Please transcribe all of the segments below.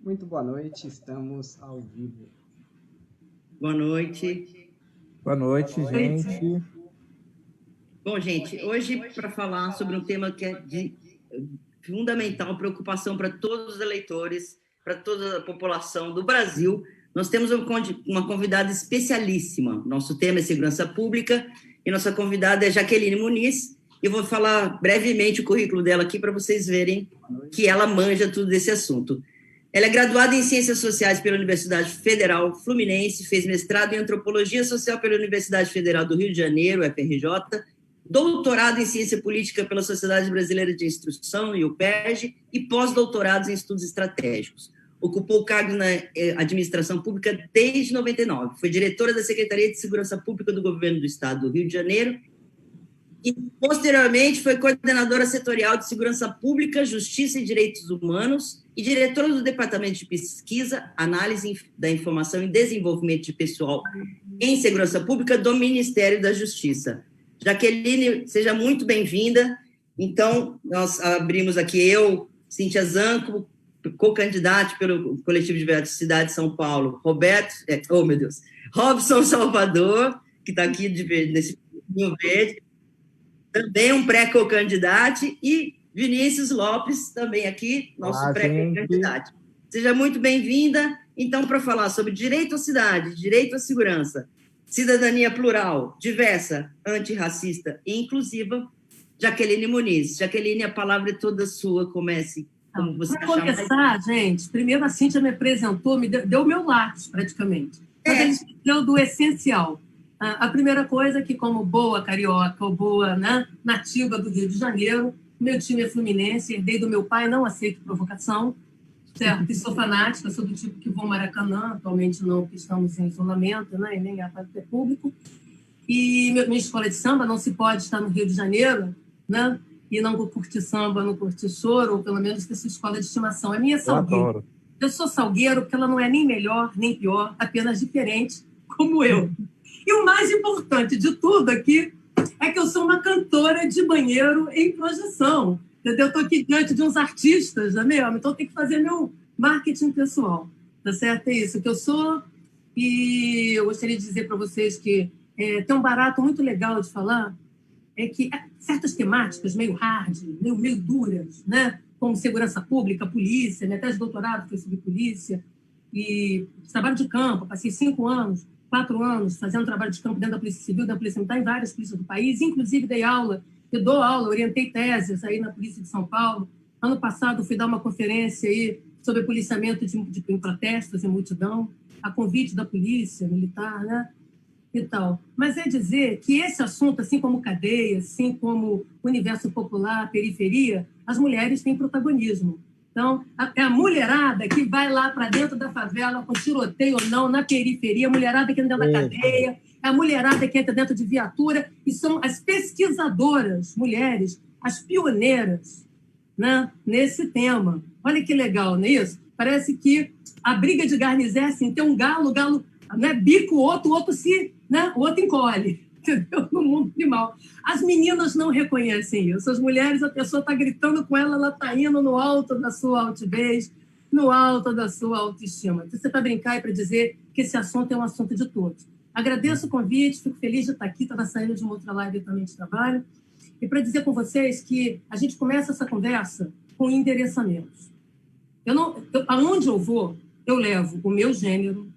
Muito boa noite, estamos ao vivo. Boa noite. Boa noite, gente. Bom, gente, hoje para falar sobre um tema que é de fundamental preocupação para todos os eleitores, para toda a população do Brasil, nós temos uma convidada especialíssima. Nosso tema é segurança pública e nossa convidada é Jaqueline Muniz. Eu vou falar brevemente o currículo dela aqui para vocês verem que ela manja tudo desse assunto. Ela é graduada em Ciências Sociais pela Universidade Federal Fluminense, fez mestrado em Antropologia Social pela Universidade Federal do Rio de Janeiro, UFRJ, doutorado em Ciência Política pela Sociedade Brasileira de Instrução, UPERJ, e pós-doutorados em Estudos Estratégicos. Ocupou cargos na administração pública desde 99. Foi diretora da Secretaria de Segurança Pública do Governo do Estado do Rio de Janeiro e, posteriormente, foi coordenadora setorial de Segurança Pública, Justiça e Direitos Humanos e diretora do Departamento de Pesquisa, Análise da Informação e Desenvolvimento de Pessoal em Segurança Pública do Ministério da Justiça. Jaqueline, seja muito bem-vinda. Então, nós abrimos aqui eu, Cíntia Zanco, co-candidata pelo Coletivo de Diversidade de São Paulo, Robson Salvador, que está aqui nesse Rio Verde, também um pré-co-candidato, e Vinícius Lopes, também aqui, nosso pré-candidato. Seja muito bem-vinda. Então, para falar sobre direito à cidade, direito à segurança, cidadania plural, diversa, antirracista e inclusiva, Jaqueline Muniz. Jaqueline, a palavra é toda sua, comece como você achar. Para começar, gente, primeiro a Cíntia me apresentou, deu o meu lápis, praticamente. Mas ele deu do essencial. A primeira coisa é que, como boa carioca ou boa, né, nativa do Rio de Janeiro, meu time é fluminense, herdei do meu pai, não aceito provocação, certo? E sou fanática, sou do tipo que vou ao Maracanã, atualmente não, porque estamos em isolamento, né, e nem há para ter público. E minha escola de samba não se pode estar no Rio de Janeiro, né, e não curtir samba, não curtir choro, ou pelo menos ter sua escola de estimação. A minha é Salgueiro. Eu sou Salgueiro porque ela não é nem melhor, nem pior, apenas diferente, como eu. E o mais importante de tudo aqui é que eu sou uma cantora de banheiro em projeção. Entendeu? Eu estou aqui diante de uns artistas, não é mesmo? Então tem que fazer meu marketing pessoal. Tá certo? É isso que eu sou. E eu gostaria de dizer para vocês que tem um barato muito legal de falar, é que certas temáticas meio hard, meio duras, né? Como segurança pública, polícia, minha tese de doutorado foi sobre polícia, e trabalho de campo, passei 4 anos fazendo trabalho de campo dentro da Polícia Civil, da Polícia Militar, em várias polícias do país, inclusive dei aula, eu dou aula, orientei teses aí na Polícia de São Paulo. Ano passado fui dar uma conferência aí sobre policiamento em protestos, em multidão, a convite da Polícia Militar, né? E tal. Mas é dizer que esse assunto, assim como cadeia, assim como universo popular, periferia, as mulheres têm protagonismo. Então, é a mulherada que vai lá para dentro da favela, com tiroteio ou não, na periferia, a mulherada que entra dentro da cadeia, é a mulherada que entra dentro de viatura, e são as pesquisadoras, mulheres, as pioneiras, né, nesse tema. Olha que legal, não é isso? Parece que a briga de Garnizé, assim, tem um galo, o galo, né, bica o outro se, né, o outro encolhe. Entendeu? No mundo animal. As meninas não reconhecem isso. As mulheres, a pessoa está gritando com ela, ela está indo no alto da sua altivez, no alto da sua autoestima. Então, você para brincar e para dizer que esse assunto é um assunto de todos. Agradeço o convite, fico feliz de estar aqui, estava saindo de uma outra live também de trabalho, e para dizer com vocês que a gente começa essa conversa com endereçamentos. Aonde eu vou, eu levo o meu gênero,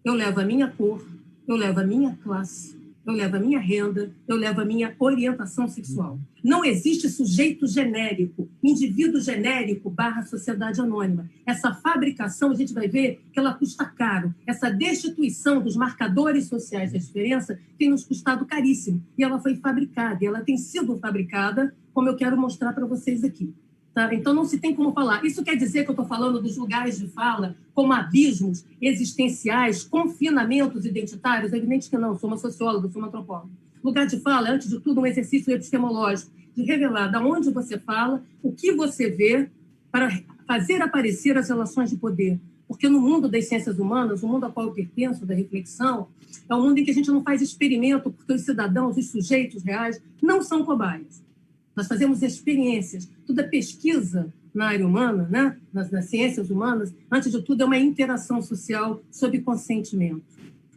eu levo a minha cor, eu levo a minha classe, eu levo a minha renda, eu levo a minha orientação sexual. Não existe sujeito genérico, indivíduo genérico / sociedade anônima. Essa fabricação, a gente vai ver que ela custa caro. Essa destituição dos marcadores sociais da diferença tem nos custado caríssimo. E ela foi fabricada, e ela tem sido fabricada, como eu quero mostrar para vocês aqui. Tá? Então, não se tem como falar. Isso quer dizer que eu estou falando dos lugares de fala como abismos existenciais, confinamentos identitários? É evidente que não, sou uma socióloga, sou uma antropóloga. Lugar de fala é, antes de tudo, um exercício epistemológico, de revelar de onde você fala, o que você vê, para fazer aparecer as relações de poder. Porque no mundo das ciências humanas, o mundo ao qual eu pertenço, da reflexão, é um mundo em que a gente não faz experimento, porque os cidadãos, os sujeitos reais, não são cobaias. Nós fazemos experiências. Tudo é pesquisa na área humana, né? nas ciências humanas, antes de tudo, é uma interação social sob consentimento.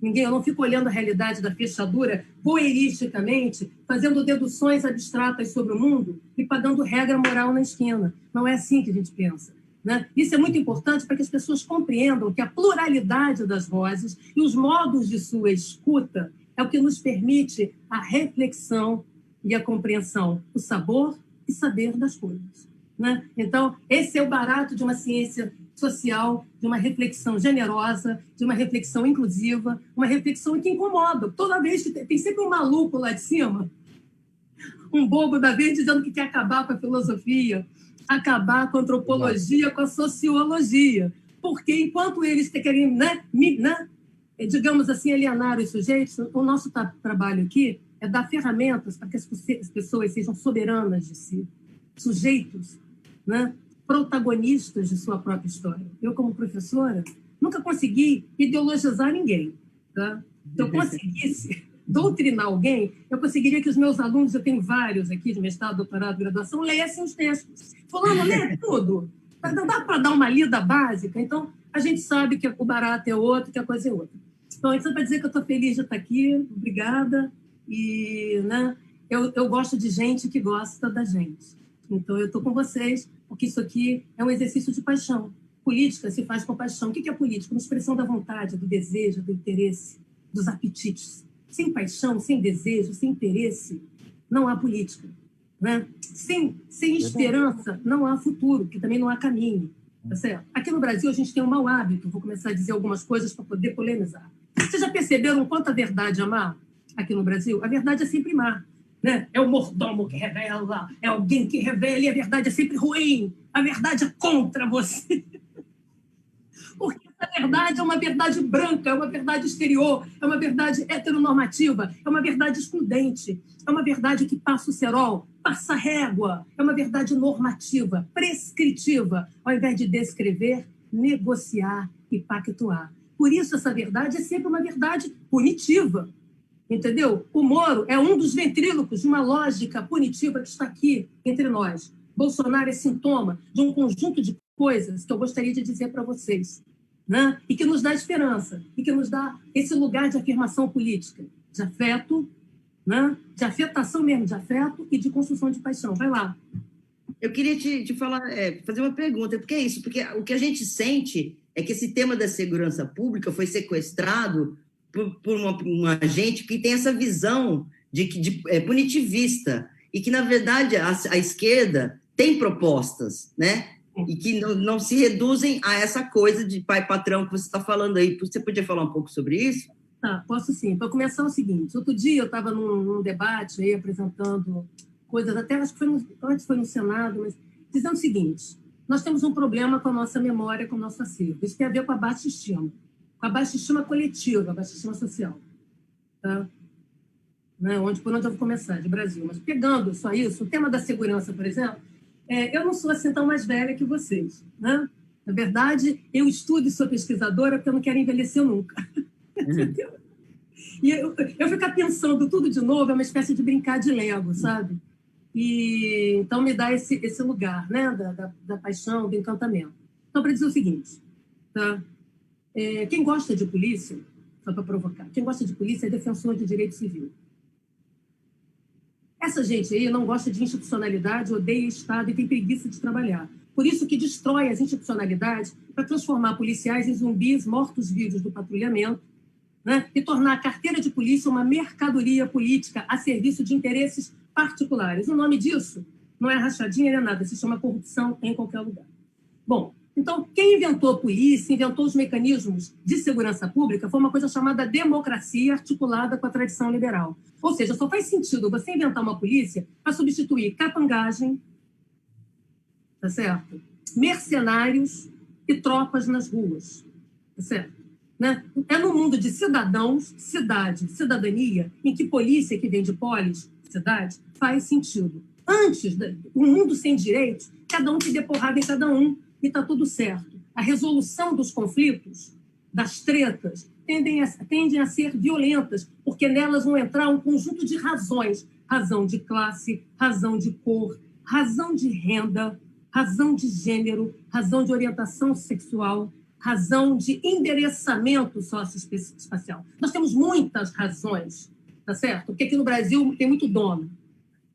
Eu não fico olhando a realidade da fechadura voyeuristicamente, fazendo deduções abstratas sobre o mundo e pagando regra moral na esquina. Não é assim que a gente pensa. Né? Isso é muito importante para que as pessoas compreendam que a pluralidade das vozes e os modos de sua escuta é o que nos permite a reflexão e a compreensão, o sabor e saber das coisas. Né? Então, esse é o barato de uma ciência social, de uma reflexão generosa, de uma reflexão inclusiva, uma reflexão que incomoda. Toda vez que tem sempre um maluco lá de cima, um bobo da vez dizendo que quer acabar com a filosofia, acabar com a antropologia, com a sociologia. Porque enquanto eles querem, digamos assim, alienar os sujeitos, o nosso trabalho aqui é dar ferramentas para que as pessoas sejam soberanas de si, sujeitos, né? Protagonistas de sua própria história. Eu, como professora, nunca consegui ideologizar ninguém. Tá? Se eu conseguisse doutrinar alguém, eu conseguiria que os meus alunos, eu tenho vários aqui de mestrado, doutorado, graduação, lessem os textos. Fulano, lê tudo. Dá para dar uma lida básica? Então, a gente sabe que o barato é outro, que a coisa é outra. Então, isso é para dizer que eu estou feliz de estar aqui, obrigada. E né, eu gosto de gente que gosta da gente. Então, eu estou com vocês, porque isso aqui é um exercício de paixão. Política se faz com paixão. O que é política? Uma expressão da vontade, do desejo, do interesse, dos apetites. Sem paixão, sem desejo, sem interesse, não há política. Né? Sem esperança, não há futuro, porque também não há caminho. Tá certo? Aqui no Brasil, a gente tem um mau hábito, vou começar a dizer algumas coisas para poder polemizar. Vocês já perceberam quanto a verdade é má aqui no Brasil? A verdade é sempre má. Né? É o mordomo que revela, é alguém que revela, e a verdade é sempre ruim. A verdade é contra você. Porque a verdade é uma verdade branca, é uma verdade exterior, é uma verdade heteronormativa, é uma verdade excludente, é uma verdade que passa o cerol, passa a régua, é uma verdade normativa, prescritiva, ao invés de descrever, negociar e pactuar. Por isso, essa verdade é sempre uma verdade punitiva. Entendeu? O Moro é um dos ventrílocos de uma lógica punitiva que está aqui entre nós. Bolsonaro é sintoma de um conjunto de coisas que eu gostaria de dizer para vocês, né? E que nos dá esperança, e que nos dá esse lugar de afirmação política, de afeto, né? De afetação mesmo, de afeto e de construção de paixão. Vai lá. Eu queria te falar, fazer uma pergunta, porque é isso, porque o que a gente sente é que esse tema da segurança pública foi sequestrado por uma gente que tem essa visão punitivista, e que, na verdade, a esquerda tem propostas, né? E que não se reduzem a essa coisa de pai patrão que você está falando aí. Você podia falar um pouco sobre isso? Tá, posso sim. Para começar, é o seguinte: outro dia eu estava num debate aí, apresentando coisas, até acho que antes foi no Senado, mas dizendo o seguinte: nós temos um problema com a nossa memória, com o nosso acervo. Isso tem a ver com a baixa estima. Com a baixa estima coletiva, a baixa estima social. Tá? Né? Por onde eu vou começar? De Brasil. Mas pegando só isso, o tema da segurança, por exemplo, eu não sou assim tão mais velha que vocês. Né? Na verdade, eu estudo e sou pesquisadora porque eu não quero envelhecer nunca. Entendeu? E eu ficar pensando tudo de novo é uma espécie de brincar de Lego, sabe? E então me dá esse lugar, né? da paixão, do encantamento. Então, para dizer o seguinte, tá? Quem gosta de polícia, só para provocar, quem gosta de polícia é defensor de direito civil. Essa gente aí não gosta de institucionalidade, odeia Estado e tem preguiça de trabalhar. Por isso que destrói as institucionalidades para transformar policiais em zumbis mortos-vivos do patrulhamento, né? E tornar a carteira de polícia uma mercadoria política a serviço de interesses particulares. O nome disso não é rachadinha, nem é nada, se chama corrupção em qualquer lugar. Bom, então, quem inventou a polícia, inventou os mecanismos de segurança pública, foi uma coisa chamada democracia articulada com a tradição liberal. Ou seja, só faz sentido você inventar uma polícia para substituir capangagem, tá certo? Mercenários e tropas nas ruas, tá certo? Né? É no mundo de cidadãos, cidade, cidadania, em que polícia, que vem de polis, cidade, faz sentido. Antes, um mundo sem direitos, cada um que dê porrada em cada um, e está tudo certo. A resolução dos conflitos, das tretas, tendem a ser violentas, porque nelas vão entrar um conjunto de razões. Razão de classe, razão de cor, razão de renda, razão de gênero, razão de orientação sexual, razão de endereçamento socioespacial. Nós temos muitas razões, tá certo? Porque aqui no Brasil tem muito dono,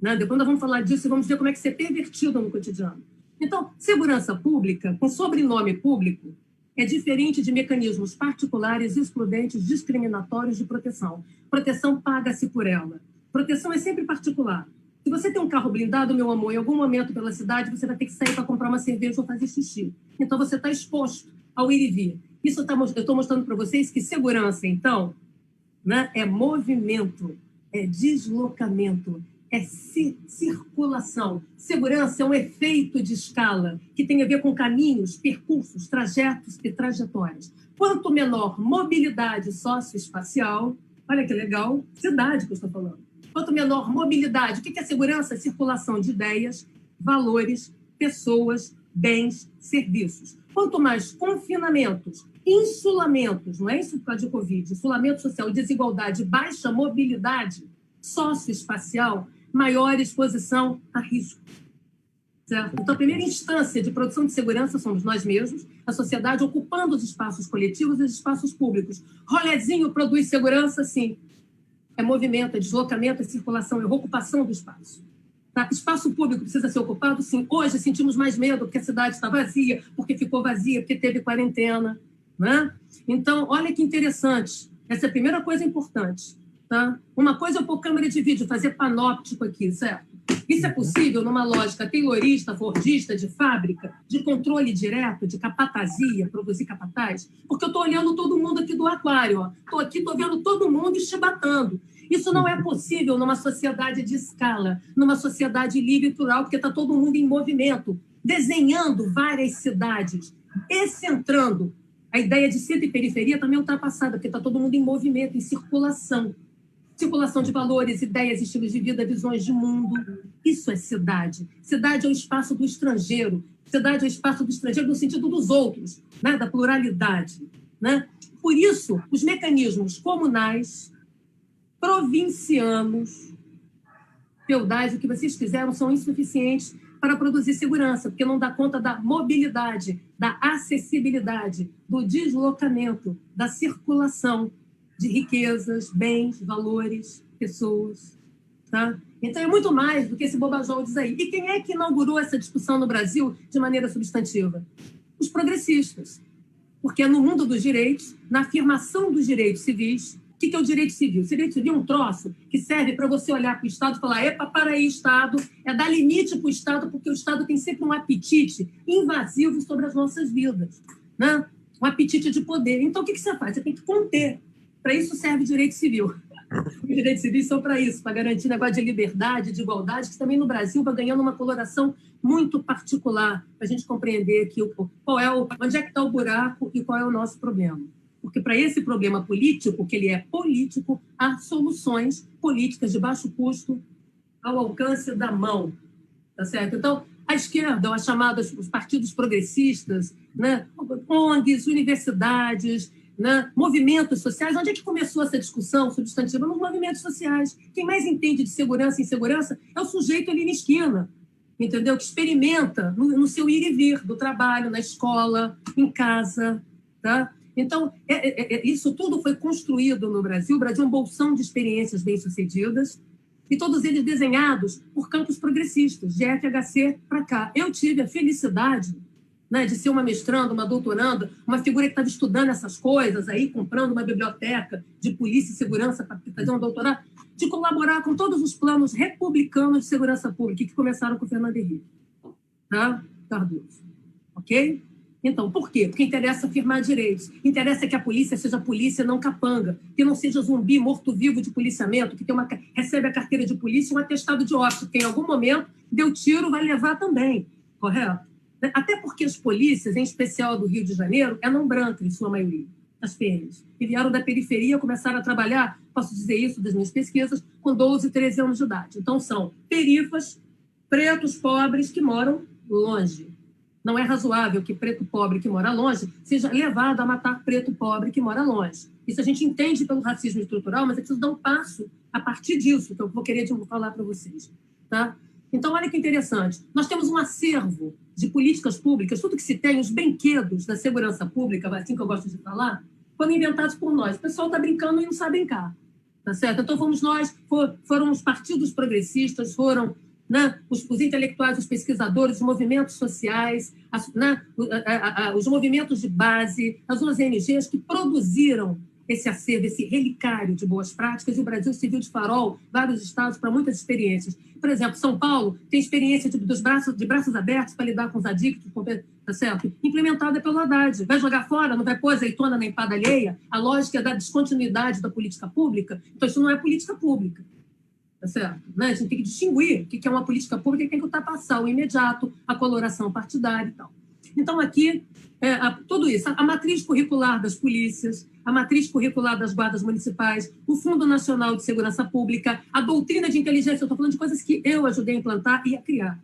né? Depois nós vamos falar disso e vamos ver como é que isso é pervertido no cotidiano. Então, segurança pública, com sobrenome público, é diferente de mecanismos particulares, excludentes, discriminatórios de proteção. Proteção paga-se por ela. Proteção é sempre particular. Se você tem um carro blindado, meu amor, em algum momento pela cidade, você vai ter que sair para comprar uma cerveja ou fazer xixi. Então, você está exposto ao ir e vir. Isso eu estou mostrando para vocês que segurança, então, né, é movimento, é deslocamento, é circulação. Segurança é um efeito de escala que tem a ver com caminhos, percursos, trajetos e trajetórias. Quanto menor mobilidade socioespacial, olha que legal, cidade que eu estou falando. Quanto menor mobilidade, o que é segurança? Circulação de ideias, valores, pessoas, bens, serviços. Quanto mais confinamentos, insulamentos, não é isso por causa de Covid, insulamento social, desigualdade, baixa mobilidade socioespacial, maior exposição a risco. Certo? Então, a primeira instância de produção de segurança somos nós mesmos, a sociedade ocupando os espaços coletivos e os espaços públicos. Rolezinho produz segurança, sim. É movimento, é deslocamento, é circulação, é ocupação do espaço. Tá? Espaço público precisa ser ocupado, sim. Hoje sentimos mais medo porque a cidade está vazia, porque ficou vazia, porque teve quarentena. Né? Então, olha que interessante. Essa é a primeira coisa importante. Tá? Uma coisa é eu pôr câmera de vídeo, fazer panóptico aqui, certo? Isso é possível numa lógica taylorista, fordista, de fábrica, de controle direto, de capatazia, produzir capataz? Porque eu estou olhando todo mundo aqui do aquário. Estou aqui, estou vendo todo mundo chibatando. Isso não é possível numa sociedade de escala, numa sociedade livre e plural, porque está todo mundo em movimento, desenhando várias cidades, excentrando. A ideia de centro e periferia também é ultrapassada, porque está todo mundo em movimento, em circulação. Circulação de valores, ideias, estilos de vida, visões de mundo. Isso é cidade. Cidade é o espaço do estrangeiro. Cidade é o espaço do estrangeiro no sentido dos outros, né? Da pluralidade. Né? Por isso, os mecanismos comunais, provincianos, feudais, o que vocês quiseram, são insuficientes para produzir segurança, porque não dá conta da mobilidade, da acessibilidade, do deslocamento, da circulação de riquezas, bens, valores, pessoas. Tá? Então, é muito mais do que esse bobajão diz aí. E quem é que inaugurou essa discussão no Brasil de maneira substantiva? Os progressistas. Porque é no mundo dos direitos, na afirmação dos direitos civis. O que é o direito civil? O direito civil é um troço que serve para você olhar para o Estado e falar: epa, para aí, Estado, é dar limite para o Estado, porque o Estado tem sempre um apetite invasivo sobre as nossas vidas. Né? Um apetite de poder. Então, o que você faz? Você tem que conter. Para isso serve direito civil. Os direitos civis são para isso, para garantir negócio de liberdade, de igualdade, que também no Brasil vai ganhando uma coloração muito particular, para a gente compreender aqui onde é que está o buraco e qual é o nosso problema. Porque para esse problema político, que ele é político, há soluções políticas de baixo custo ao alcance da mão. Tá certo? Então, a esquerda, as chamadas, os partidos progressistas, né, ONGs, universidades, né, movimentos sociais. Onde é que começou essa discussão substantiva? Nos movimentos sociais. Quem mais entende de segurança e insegurança é o sujeito ali na esquina, entendeu? Que experimenta no seu ir e vir, do trabalho, na escola, em casa. Tá? Então, isso tudo foi construído no Brasil. O Brasil é um bolsão de experiências bem-sucedidas, e todos eles desenhados por campos progressistas, de FHC para cá. Eu tive a felicidade, né, de ser uma mestranda, uma doutoranda, uma figura que estava estudando essas coisas, aí comprando uma biblioteca de polícia e segurança para fazer um doutorado, de colaborar com todos os planos republicanos de segurança pública, que começaram com o Fernando Henrique, tá? Cardoso. Ok? Então, por quê? Porque interessa afirmar direitos. Interessa que a polícia seja polícia, não capanga, que não seja zumbi morto-vivo de policiamento, que recebe a carteira de polícia e um atestado de óbito, que em algum momento deu tiro, vai levar também. Correto? Até porque as polícias, em especial do Rio de Janeiro, não brancas, em sua maioria, as PMs, que vieram da periferia, começaram a trabalhar, posso dizer isso das minhas pesquisas, com 12, 13 anos de idade. Então, são perifas, pretos pobres que moram longe. Não é razoável que preto pobre que mora longe seja levado a matar preto pobre que mora longe. Isso a gente entende pelo racismo estrutural, mas é preciso dar um passo a partir disso, que eu vou querer falar para vocês. Tá? Então, olha que interessante. Nós temos um acervo de políticas públicas, tudo que se tem, os brinquedos da segurança pública, assim que eu gosto de falar, foram inventados por nós. O pessoal está brincando e não sabe brincar. Tá certo? Então, fomos nós, foram os partidos progressistas, foram, né, os intelectuais, os pesquisadores, os movimentos sociais, os movimentos de base, as ONGs que produziram esse acervo, esse relicário de boas práticas, e o Brasil serviu de farol, vários estados, para muitas experiências. Por exemplo, São Paulo tem experiência de braços abertos para lidar com os adictos, tá certo? Implementada pelo Haddad. Vai jogar fora, não vai pôr azeitona na empada alheia? A lógica é da descontinuidade da política pública. Então, isso não é política pública. Tá certo? Né? A gente tem que distinguir o que é uma política pública e tem que ultrapassar o imediato, a coloração partidária e tal. Então, aqui, tudo isso, a matriz curricular das polícias, a matriz curricular das guardas municipais, o Fundo Nacional de Segurança Pública, a doutrina de inteligência, eu estou falando de coisas que eu ajudei a implantar e a criar.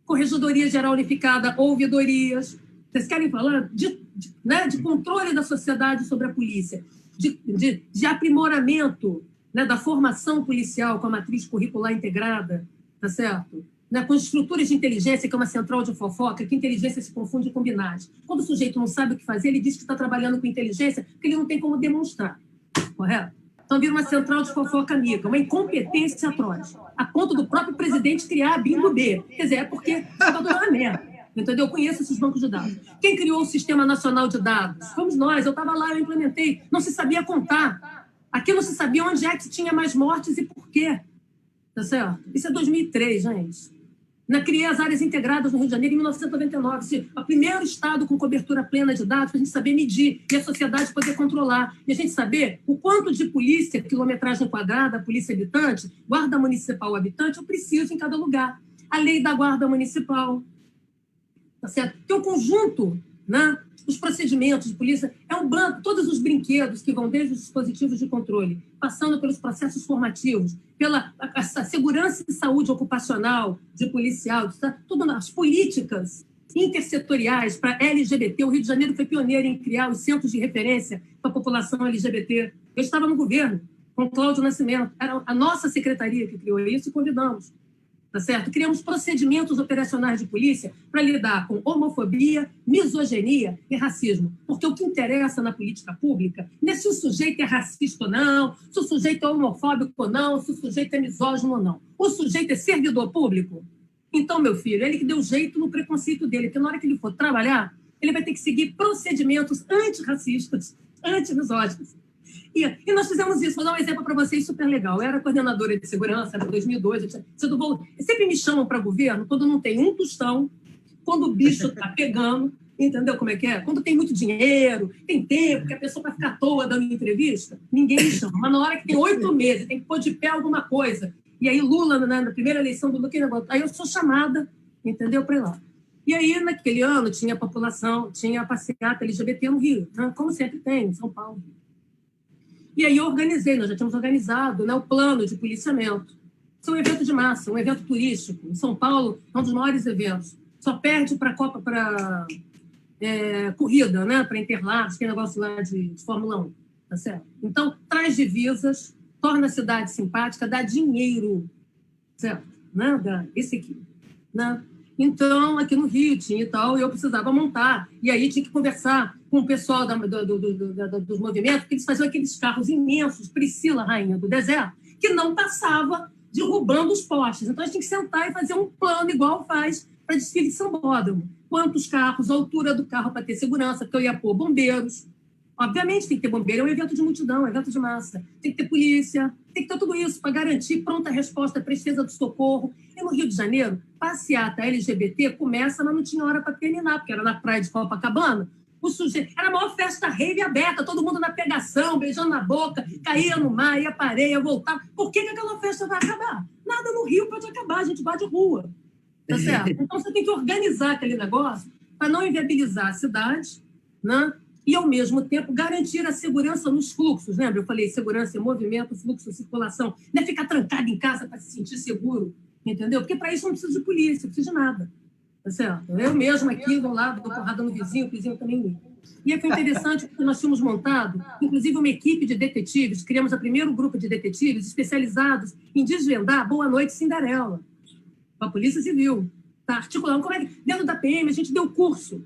Corregedoria Geral Unificada, ouvidorias. Vocês querem falar de controle da sociedade sobre a polícia, de aprimoramento, né, da formação policial com a matriz curricular integrada, tá certo? Né, com estruturas de inteligência, que é uma central de fofoca, que inteligência se confunde com binagem. Quando o sujeito não sabe o que fazer, ele diz que está trabalhando com inteligência, porque ele não tem como demonstrar. Correto? Então, vira uma central de fofoca amiga, uma incompetência atroz, a ponto do próprio presidente criar a BIM do B. Quer dizer, é porque está dando uma merda. Entendeu? Eu conheço esses bancos de dados. Quem criou o Sistema Nacional de Dados? Fomos nós. Eu estava lá, eu implementei. Não se sabia contar. Aqui não se sabia onde é que tinha mais mortes e por quê. Tá certo? Isso é 2003, gente. Criei as áreas integradas no Rio de Janeiro em 1999. O primeiro estado com cobertura plena de dados para a gente saber medir e a sociedade poder controlar. E a gente saber o quanto de polícia, quilometragem quadrada, polícia habitante, guarda municipal habitante, eu preciso em cada lugar. A lei da guarda municipal. Tá certo? Que é um conjunto, né? Os procedimentos de polícia, é um banco, todos os brinquedos que vão desde os dispositivos de controle, passando pelos processos formativos, pela a segurança e saúde ocupacional de policial, tudo, as políticas intersetoriais para LGBT. O Rio de Janeiro foi pioneiro em criar os centros de referência para a população LGBT. Eu estava no governo com Cláudio Nascimento, era a nossa secretaria que criou isso e convidamos. Tá certo? Criamos procedimentos operacionais de polícia para lidar com homofobia, misoginia e racismo. Porque o que interessa na política pública não é se o sujeito é racista ou não, se o sujeito é homofóbico ou não, se o sujeito é misógino ou não. O sujeito é servidor público? Então, meu filho, ele que deu jeito no preconceito dele, porque na hora que ele for trabalhar, ele vai ter que seguir procedimentos antirracistas, antimisóginos. E nós fizemos isso. Vou dar um exemplo para vocês super legal. Eu era coordenadora de segurança, era 2002. Sempre me chamam para governo quando não tem um tostão, quando o bicho está pegando, entendeu como é que é? Quando tem muito dinheiro, tem tempo, que a pessoa vai ficar à toa dando entrevista, ninguém me chama. Mas na hora que tem 8 meses, tem que pôr de pé alguma coisa. E aí Lula, né, na primeira eleição do Lula, aí eu sou chamada, entendeu, para ir lá. E aí, naquele ano, tinha a população, tinha a passeata LGBT no Rio, né, como sempre tem, em São Paulo. E aí eu organizei, nós já tínhamos organizado, né, o plano de policiamento. Isso é um evento de massa, um evento turístico. Em São Paulo, é um dos maiores eventos. Só perde para a Copa, para corrida, né, para Interlagos, que é negócio lá de Fórmula 1. Tá certo? Então, traz divisas, torna a cidade simpática, dá dinheiro. Certo? Né? Esse aqui. Né? Então, aqui no Rio tinha e tal, e eu precisava montar. E aí tinha que conversar com o pessoal dos movimentos, porque eles faziam aqueles carros imensos, Priscila, rainha do deserto, que não passava derrubando os postes. Então, a gente tinha que sentar e fazer um plano igual faz para desfile de sambódromo. Quantos carros, a altura do carro para ter segurança, porque eu ia pôr bombeiros. Obviamente tem que ter bombeiro, é um evento de multidão, é um evento de massa. Tem que ter polícia, tem que ter tudo isso para garantir pronta resposta, presteza do socorro. E no Rio de Janeiro, passeata LGBT começa, mas não tinha hora para terminar, porque era na praia de Copacabana. O sujeito, era a maior festa rave aberta, todo mundo na pegação, beijando na boca, caía no mar, ia para areia, voltava. Por que aquela festa vai acabar? Nada no Rio pode acabar, a gente vai de rua. Tá certo? Então você tem que organizar aquele negócio para não inviabilizar a cidade, né? E, ao mesmo tempo, garantir a segurança nos fluxos. Lembra? Eu falei segurança em movimento, fluxo, circulação. Não é ficar trancado em casa para se sentir seguro, entendeu? Porque para isso não precisa de polícia, não precisa de nada. Tá certo? Eu mesmo aqui, vou lá, dou porrada no vizinho, o vizinho também me. E aí foi interessante porque nós tínhamos montado, inclusive, uma equipe de detetives, criamos o primeiro grupo de detetives especializados em desvendar Boa Noite Cinderela, para a Polícia Civil. tá articulando. Como é que, dentro da PM, a gente deu curso,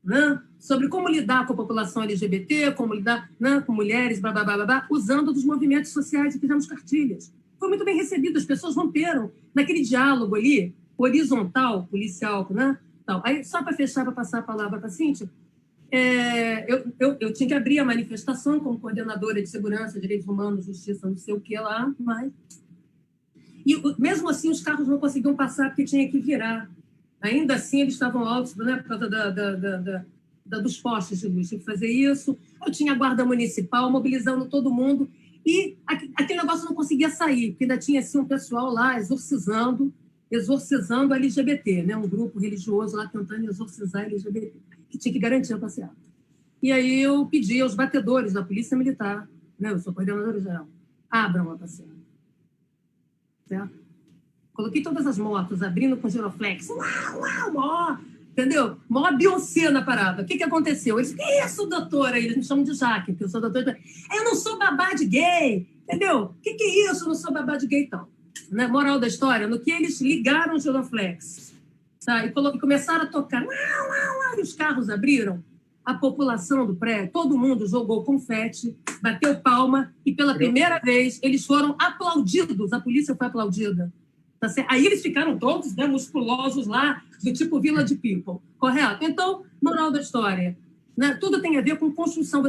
né, sobre como lidar com a população LGBT, como lidar, né, com mulheres, blá, blá, blá, blá, blá, usando dos movimentos sociais e fizemos cartilhas. Foi muito bem recebido, as pessoas romperam naquele diálogo ali, horizontal, policial, né? Tal. Aí, só para fechar, para passar a palavra para a Cíntia, eu tinha que abrir a manifestação como coordenadora de segurança, direitos humanos, justiça, não sei o que lá, mas... E, mesmo assim, os carros não conseguiam passar porque tinha que virar. Ainda assim, eles estavam altos, né, por causa dos postes de luz. Tinha que fazer isso. Eu tinha a guarda municipal mobilizando todo mundo. E aquele negócio não conseguia sair, porque ainda tinha assim, um pessoal lá exorcizando a LGBT, né? Um grupo religioso lá tentando exorcizar a LGBT, que tinha que garantir a passeata. E aí eu pedi aos batedores da Polícia Militar, né? Eu sou coordenadora geral, abram a passeata. Certo? Coloquei todas as motos abrindo com giroflex. Uau, uau, uau, entendeu? Mó Beyoncé na parada. O que aconteceu? Eles, que isso, doutora? Eles me chamam de Jaque, porque eu sou doutora. Eu não sou babá de gay, entendeu? O que é isso? Eu não sou babá de gay, então. Né? Moral da história, no que eles ligaram o giroflex, tá? E começaram a tocar, uau, uau, uau, e os carros abriram, a população do prédio, todo mundo jogou confete, bateu palma, e pela primeira vez eles foram aplaudidos, a polícia foi aplaudida. Tá certo? Aí eles ficaram todos, né, musculosos lá, do tipo Village People, correto? Então, moral da história, né, tudo tem a ver com construção.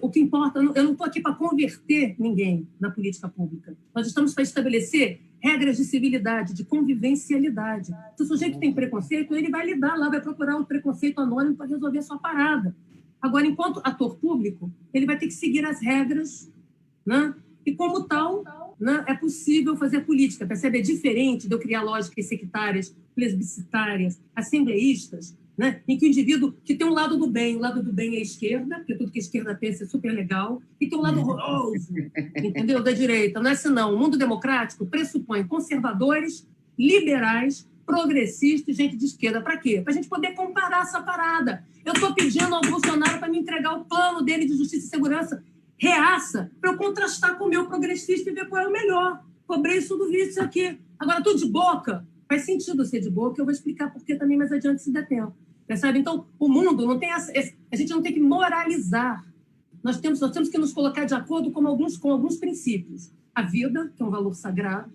O que importa, eu não estou aqui para converter ninguém na política pública. Nós estamos para estabelecer regras de civilidade, de convivencialidade. Se o sujeito tem preconceito, ele vai lidar lá, vai procurar um preconceito anônimo para resolver a sua parada. Agora, enquanto ator público, ele vai ter que seguir as regras, né? E como tal, né, é possível fazer política. Percebe? É diferente de eu criar lógicas sectárias, plebiscitárias, assembleístas, né, em que o indivíduo que tem um lado do bem, o lado do bem é a esquerda, porque tudo que a esquerda pensa é super legal, e tem um lado horroroso, entendeu? Da direita. Não é assim, não. O mundo democrático pressupõe conservadores, liberais, progressistas e gente de esquerda. Para quê? Para a gente poder comparar essa parada. Eu estou pedindo ao Bolsonaro para me entregar o plano dele de justiça e segurança, reaça, para eu contrastar com o meu progressista e ver qual é o melhor. Cobrei isso do vício aqui. Agora, tudo de boca. Faz sentido ser de boca, eu vou explicar por que também mais adiante, se der tempo. Percebe? Então, o mundo não tem... A gente não tem que moralizar. Nós temos que nos colocar de acordo com alguns princípios. A vida, que é um valor sagrado,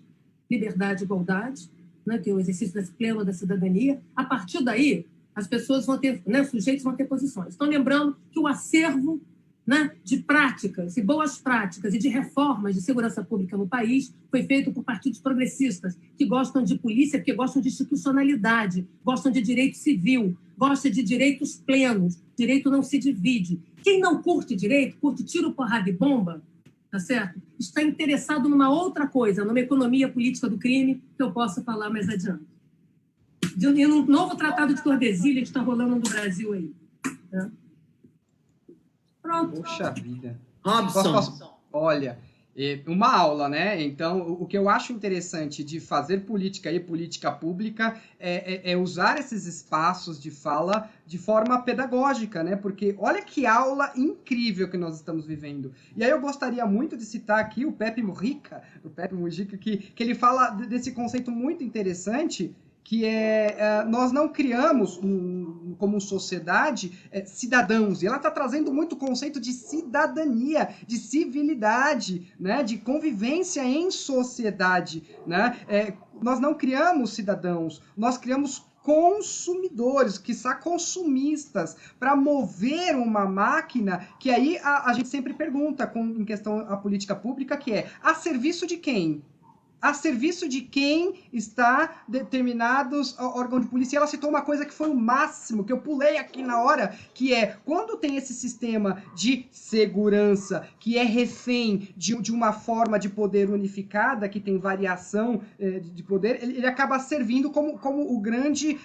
liberdade e igualdade, né, que é o exercício pleno da cidadania. A partir daí, as pessoas vão ter, né, os sujeitos vão ter posições. Então, lembrando que o acervo, né, de práticas e boas práticas e de reformas de segurança pública no país foi feito por partidos progressistas que gostam de polícia, porque gostam de institucionalidade, gostam de direito civil, gostam de direitos plenos. Direito não se divide. Quem não curte direito, curte tiro, porrada e bomba, tá certo? Está interessado numa outra coisa, numa economia política do crime, que eu posso falar mais adiante. De um novo tratado de Tordesilhas que está rolando no Brasil aí. Né? Pronto. Poxa vida. Robson. Olha, uma aula, né? Então, o que eu acho interessante de fazer política e política pública é usar esses espaços de fala de forma pedagógica, né? Porque olha que aula incrível que nós estamos vivendo. E aí eu gostaria muito de citar aqui o Pepe Mujica, que ele fala desse conceito muito interessante, que nós não criamos, como sociedade, cidadãos. E ela está trazendo muito o conceito de cidadania, de civilidade, né? De convivência em sociedade. Né? Nós não criamos cidadãos, nós criamos consumidores, quiçá consumistas, para mover uma máquina que aí a gente sempre pergunta, em questão a política pública, que é a serviço de quem? A serviço de quem está determinados órgãos de polícia. E ela citou uma coisa que foi o máximo, que eu pulei aqui na hora, que é, quando tem esse sistema de segurança, que é refém de uma forma de poder unificada, que tem variação de poder, ele acaba servindo como o grande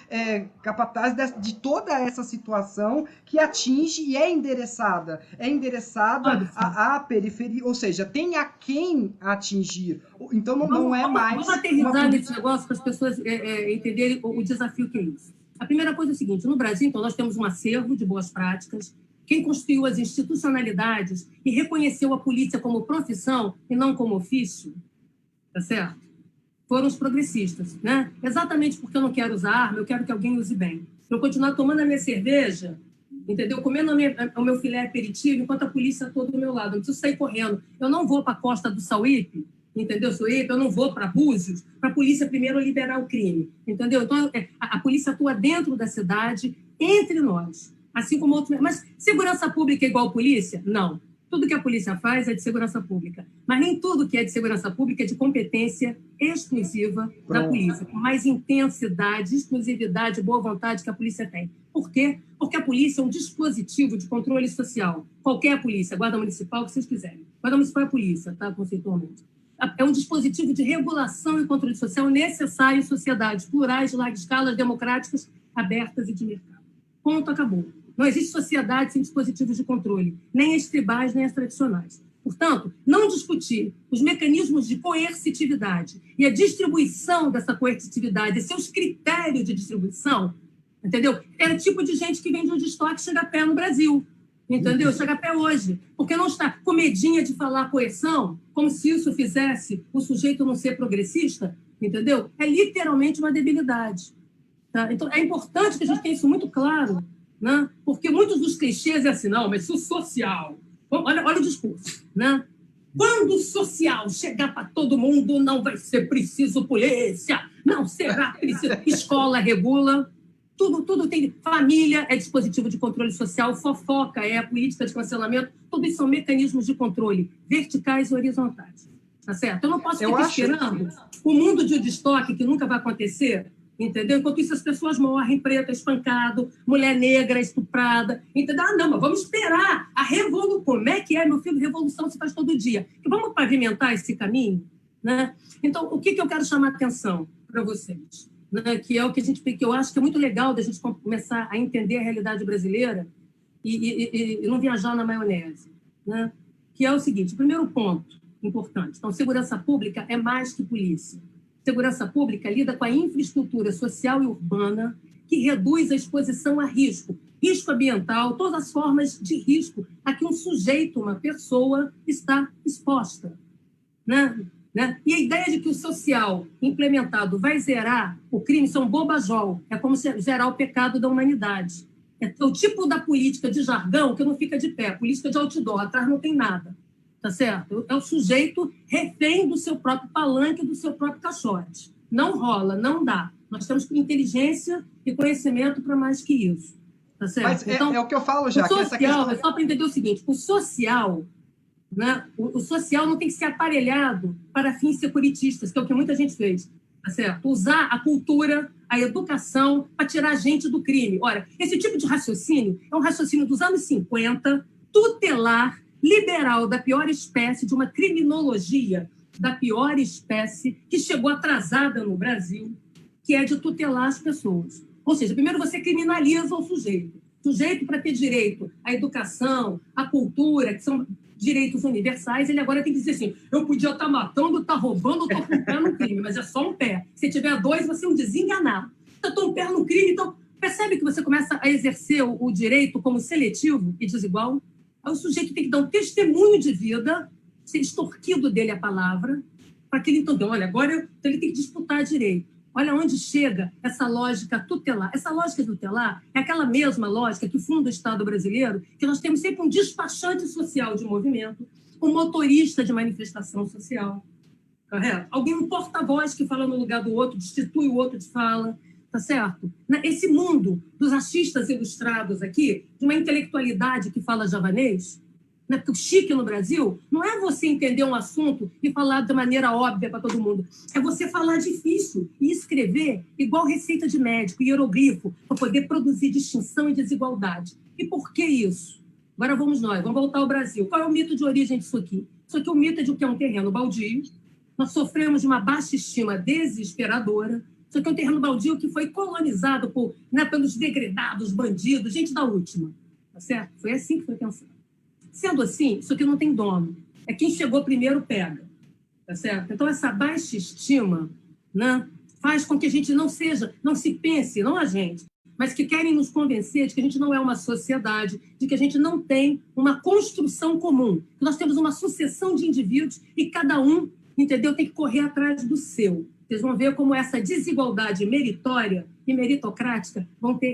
capataz de toda essa situação que atinge e é endereçada. É endereçada à periferia, ou seja, tem a quem atingir. Então não é mais... Vamos aterrissar nesse negócio para as pessoas entenderem o desafio que é isso. A primeira coisa é o seguinte, no Brasil, então, nós temos um acervo de boas práticas. Quem construiu as institucionalidades e reconheceu a polícia como profissão e não como ofício, tá certo? foram os progressistas, né? Exatamente porque eu não quero usar arma, eu quero que alguém use bem. Eu continuar tomando a minha cerveja, entendeu? Comendo o meu filé aperitivo enquanto a polícia está do meu lado. Eu não preciso sair correndo. Eu não vou para a costa do Sauípe, entendeu? Eu não vou para Búzios, para a polícia primeiro liberar o crime, entendeu? Então, a polícia atua dentro da cidade, entre nós, assim como outros. Mas segurança pública é igual polícia? Não. Tudo que a polícia faz é de segurança pública. Mas nem tudo que é de segurança pública é de competência exclusiva da polícia. Com mais intensidade, exclusividade, boa vontade que a polícia tem. Por quê? Porque a polícia é um dispositivo de controle social. Qualquer polícia, guarda municipal, o que vocês quiserem. Guarda municipal é polícia, tá? Conceitualmente. É um dispositivo de regulação e controle social necessário em sociedades plurais, de larga escala, democráticas, abertas e de mercado. Ponto, acabou. Não existe sociedade sem dispositivos de controle, nem as tribais, nem as tradicionais. Portanto, não discutir os mecanismos de coercitividade e a distribuição dessa coercitividade, seus critérios de distribuição, entendeu? É o tipo de gente que vem de um estoque e chega a pé no Brasil, entendeu? Chega a pé hoje, porque não está com medinha de falar coerção, como se isso fizesse o sujeito não ser progressista, entendeu? É literalmente uma debilidade. Tá? Então, é importante que a gente tenha isso muito claro, né? Porque muitos dos clichês é assim, não, mas se o social... Olha o discurso, né? Quando o social chegar para todo mundo, não vai ser preciso polícia, não será preciso... Escola regula, tudo tem... Família é dispositivo de controle social, fofoca é a política de cancelamento, tudo isso são mecanismos de controle verticais e horizontais, tá certo? Eu não posso ficar esperando o mundo de estoque que nunca vai acontecer, entendeu? Enquanto isso, as pessoas morrem, preta, espancado, mulher negra, estuprada, entendeu? Não, mas vamos esperar a revolução. Como é que é, meu filho? Revolução se faz todo dia. E vamos pavimentar esse caminho, né? Então, o que eu quero chamar a atenção para vocês? Né? Que é o que eu acho que é muito legal da gente começar a entender a realidade brasileira e não viajar na maionese, né? Que é o seguinte, primeiro ponto importante. Então, segurança pública é mais que polícia. Segurança pública lida com a infraestrutura social e urbana que reduz a exposição a risco ambiental, todas as formas de risco a que um sujeito, uma pessoa, está exposta. Né? E a ideia de que o social implementado vai zerar o crime, isso é um bobajol, é como zerar o pecado da humanidade. É o tipo da política de jargão que não fica de pé, política de outdoor, atrás não tem nada. Tá certo? É o sujeito refém do seu próprio palanque, do seu próprio caixote. Não rola, não dá. Nós temos inteligência e conhecimento para mais que isso. Tá certo? Mas então, é o que eu falo já. O social, é só para entender o seguinte, o social, né, o social não tem que ser aparelhado para fins securitistas, que é o que muita gente fez. Tá certo? Usar a cultura, a educação para tirar a gente do crime. Olha, esse tipo de raciocínio é um raciocínio dos anos 50, tutelar, liberal da pior espécie, de uma criminologia da pior espécie, que chegou atrasada no Brasil, que é de tutelar as pessoas. Ou seja, primeiro você criminaliza o sujeito. Sujeito, para ter direito à educação, à cultura, que são direitos universais, ele agora tem que dizer assim, eu podia estar matando, estar roubando, estar com um pé no crime, mas é só um pé. Se tiver dois, você é um desenganado. Eu estou um pé no crime, então percebe que você começa a exercer o direito como seletivo e desigual? Aí o sujeito tem que dar um testemunho de vida, ser extorquido dele a palavra, para que ele entenda, olha, agora então ele tem que disputar direito. Olha onde chega essa lógica tutelar. Essa lógica tutelar é aquela mesma lógica que funda o Estado brasileiro, que nós temos sempre um despachante social de movimento, um motorista de manifestação social, correto? Alguém, um porta-voz que fala no lugar do outro, destitui o outro de fala, tá certo? Esse mundo dos artistas ilustrados aqui, de uma intelectualidade que fala javanês, né? Porque o chique no Brasil não é você entender um assunto e falar de maneira óbvia para todo mundo, é você falar difícil e escrever igual receita de médico, hieroglifo, para poder produzir distinção e desigualdade. E por que isso? Agora vamos voltar ao Brasil. Qual é o mito de origem disso aqui? Isso aqui é o mito de que é um terreno baldio, nós sofremos de uma baixa estima desesperadora. Isso aqui é um terreno baldio que foi colonizado pelos degredados, bandidos, gente da última. Tá certo? Foi assim que foi pensado. Sendo assim, isso aqui não tem dono. É quem chegou primeiro pega. Tá certo? Então, essa baixa estima, né, faz com que a gente não se pense, não a gente, mas que querem nos convencer de que a gente não é uma sociedade, de que a gente não tem uma construção comum. Que nós temos uma sucessão de indivíduos e cada um, entendeu, tem que correr atrás do seu. Vocês vão ver como essa desigualdade meritória e meritocrática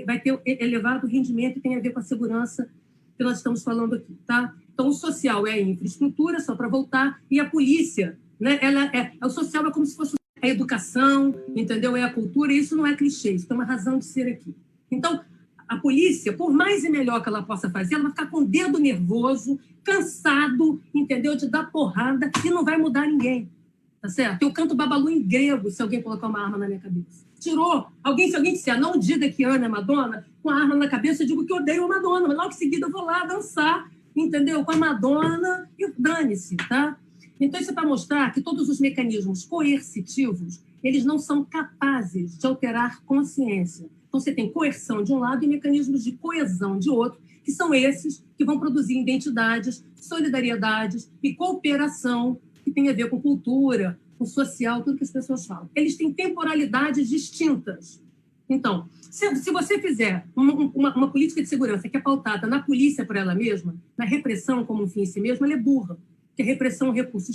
vai ter elevado rendimento e tem a ver com a segurança que nós estamos falando aqui, tá? Então, o social é a infraestrutura, só para voltar, e a polícia, né? O social é como se fosse a educação, entendeu? É a cultura, e isso não é clichê, isso tem uma razão de ser aqui. Então, a polícia, por mais e melhor que ela possa fazer, ela vai ficar com o dedo nervoso, cansado, entendeu? De dar porrada e não vai mudar ninguém. Tá certo? Eu canto Babalu em grego se alguém colocar uma arma na minha cabeça. Tirou. Se alguém disser, não diga que Ana é Madonna, com a arma na cabeça eu digo que eu odeio a Madonna, mas logo em seguida eu vou lá dançar, entendeu? Com a Madonna e dane-se, tá? Então isso é para mostrar que todos os mecanismos coercitivos, eles não são capazes de alterar consciência. Então você tem coerção de um lado e mecanismos de coesão de outro, que são esses que vão produzir identidades, solidariedades e cooperação, que tem a ver com cultura, com social, tudo que as pessoas falam. Eles têm temporalidades distintas. Então, se você fizer uma política de segurança que é pautada na polícia por ela mesma, na repressão como um fim em si mesma, ela é burra. Porque a repressão é um recurso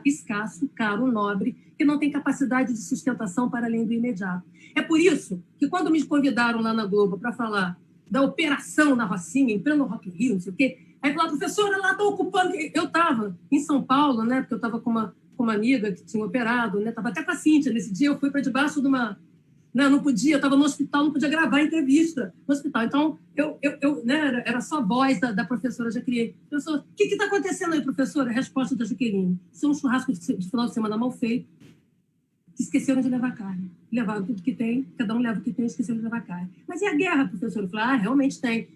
escasso, caro, nobre, que não tem capacidade de sustentação para além do imediato. É por isso que, quando me convidaram lá na Globo para falar da operação na Rocinha, em pleno Rock in Rio, não sei o quê, aí falaram, professora, ela está ocupando... Eu estava em São Paulo, né, porque eu estava com uma amiga que tinha operado, né, estava até com a Cíntia. Nesse dia eu fui para debaixo de uma... Né, não podia, eu estava no hospital, não podia gravar a entrevista no hospital. Então, né, era só a voz da professora Jaqueline. Professora, o que está acontecendo aí, professora? A resposta da Jaqueline. Isso é um churrasco de final de semana mal feito. Esqueceram de levar carne. Levaram tudo que tem, cada um leva o que tem, esqueceram de levar carne. Mas e a guerra, professora? Eu falei, realmente tem.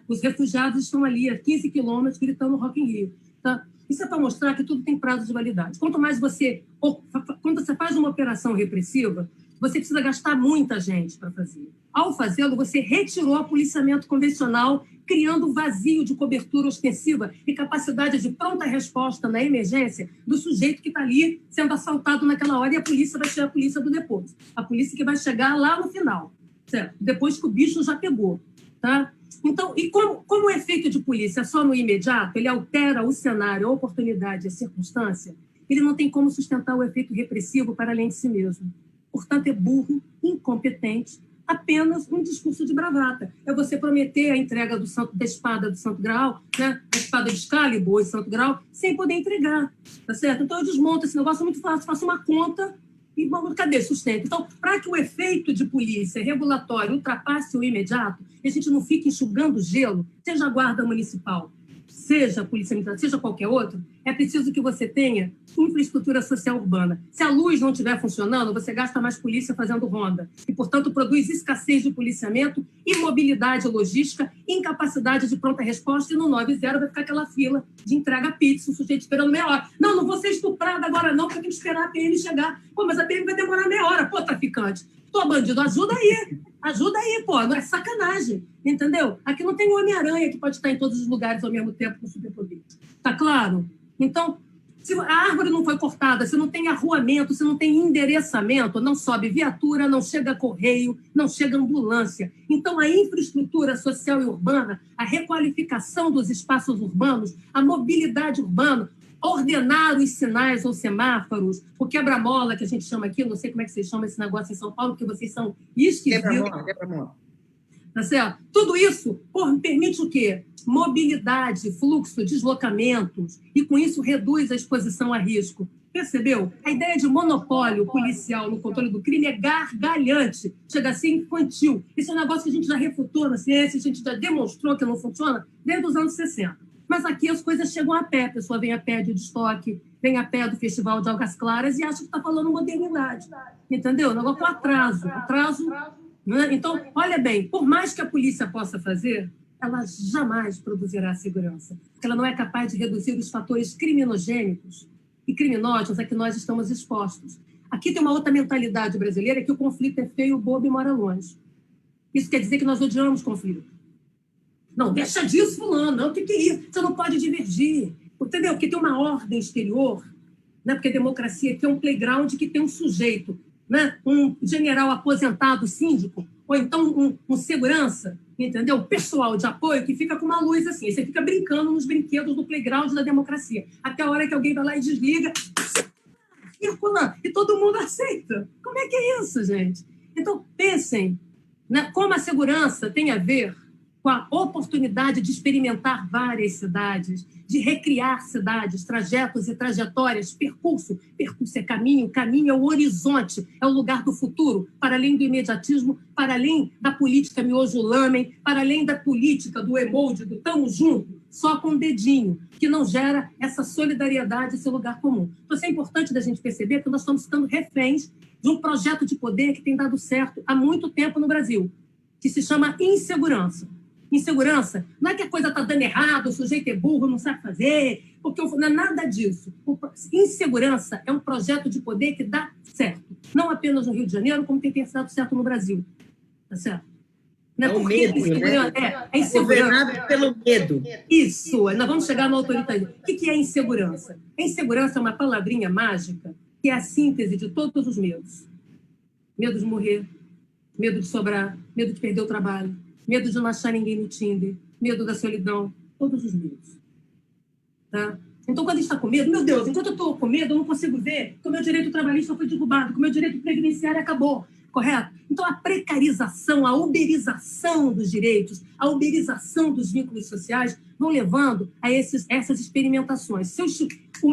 Os refugiados estão ali a 15 quilômetros gritando Rock in Rio. Tá? Isso é para mostrar que tudo tem prazo de validade. Quando você faz uma operação repressiva, você precisa gastar muita gente para fazer. Ao fazê-lo, você retirou o policiamento convencional, criando um vazio de cobertura ostensiva e capacidade de pronta resposta na emergência do sujeito que está ali sendo assaltado naquela hora, e a polícia vai ser a polícia do depois. A polícia que vai chegar lá no final, certo? Depois que o bicho já pegou. Tá? Então, e como o efeito de polícia é só no imediato, ele altera o cenário, a oportunidade, a circunstância, ele não tem como sustentar o efeito repressivo para além de si mesmo. Portanto, é burro, incompetente, apenas um discurso de bravata. É você prometer a entrega da espada do Santo Graal, né? A espada de Excalibur e Santo Graal, sem poder entregar. Tá certo? Então, eu desmonto esse negócio muito fácil, faço uma conta e, cadê sustento? Então, para que o efeito de polícia regulatório ultrapasse o imediato, e a gente não fique enxugando gelo, seja a guarda municipal, seja a polícia militar, seja qualquer outro, é preciso que você tenha infraestrutura social urbana. Se a luz não estiver funcionando, você gasta mais polícia fazendo ronda. E, portanto, produz escassez de policiamento, imobilidade logística, incapacidade de pronta resposta, e no 9-0 vai ficar aquela fila de entrega pizza, o sujeito esperando meia hora. Não vou ser estuprado agora não, porque eu tenho que esperar a PM chegar. Pô, mas a PM vai demorar meia hora. Pô, traficante. Pô, bandido, ajuda aí, pô, não é sacanagem, entendeu? Aqui não tem um Homem-Aranha que pode estar em todos os lugares ao mesmo tempo com superpoder. Tá claro? Então, se a árvore não foi cortada, se não tem arruamento, se não tem endereçamento, não sobe viatura, não chega correio, não chega ambulância. Então, a infraestrutura social e urbana, a requalificação dos espaços urbanos, a mobilidade urbana, ordenar os sinais ou semáforos, o quebra-mola, que a gente chama aqui, não sei como é que vocês chamam esse negócio em São Paulo, porque vocês são esquisitos. Quebra-mola. Tá certo? Tudo isso permite o quê? Mobilidade, fluxo, deslocamentos, e com isso reduz a exposição a risco. Percebeu? A ideia de monopólio policial no controle do crime é gargalhante, chega a ser infantil. Esse é um negócio que a gente já refutou na ciência, a gente já demonstrou que não funciona desde os anos 60. Mas aqui as coisas chegam a pé, a pessoa vem a pé de estoque, vem a pé do Festival de Algas Claras e acha que está falando modernidade. Entendeu? O negócio com atraso. Né? Então, olha bem, por mais que a polícia possa fazer, ela jamais produzirá segurança, porque ela não é capaz de reduzir os fatores criminogênicos e criminosos a que nós estamos expostos. Aqui tem uma outra mentalidade brasileira, que o conflito é feio, bobo e mora longe. Isso quer dizer que nós odiamos conflito. Não, deixa disso, fulano, não, o que é isso? Você não pode divergir, entendeu? Porque tem uma ordem exterior, né? Porque a democracia aqui é um playground que tem um sujeito, né? Um general aposentado, síndico, ou então um segurança, entendeu? Um pessoal de apoio que fica com uma luz assim, você fica brincando nos brinquedos do playground da democracia, até a hora que alguém vai lá e desliga, circulando e todo mundo aceita. Como é que é isso, gente? Então, pensem, né, como a segurança tem a ver com a oportunidade de experimentar várias cidades, de recriar cidades, trajetos e trajetórias, percurso. Percurso é caminho, caminho é o horizonte, é o lugar do futuro, para além do imediatismo, para além da política miojo-lamen, para além da política do emoji, do tamo junto, só com o dedinho, que não gera essa solidariedade, esse lugar comum. Então, isso é importante da gente perceber que nós estamos ficando reféns de um projeto de poder que tem dado certo há muito tempo no Brasil, que se chama insegurança. Insegurança não é que a coisa está dando errado, o sujeito é burro, não sabe fazer, porque não é nada disso. Insegurança é um projeto de poder que dá certo, não apenas no Rio de Janeiro, como tem dado certo no Brasil. Tá certo? Não é o medo, né? É insegurança. Governado pelo medo. Isso, nós vamos chegar no autoritarismo. O que é insegurança? A insegurança é uma palavrinha mágica que é a síntese de todos os medos. Medo de morrer, medo de sobrar, medo de perder o trabalho, medo de não achar ninguém no Tinder, medo da solidão, todos os medos. Tá? Então, quando a gente está com medo, meu Deus, enquanto eu estou com medo, eu não consigo ver que o meu direito trabalhista foi derrubado, que o meu direito previdenciário acabou, correto? Então, a precarização, a uberização dos direitos, a uberização dos vínculos sociais vão levando a essas experimentações.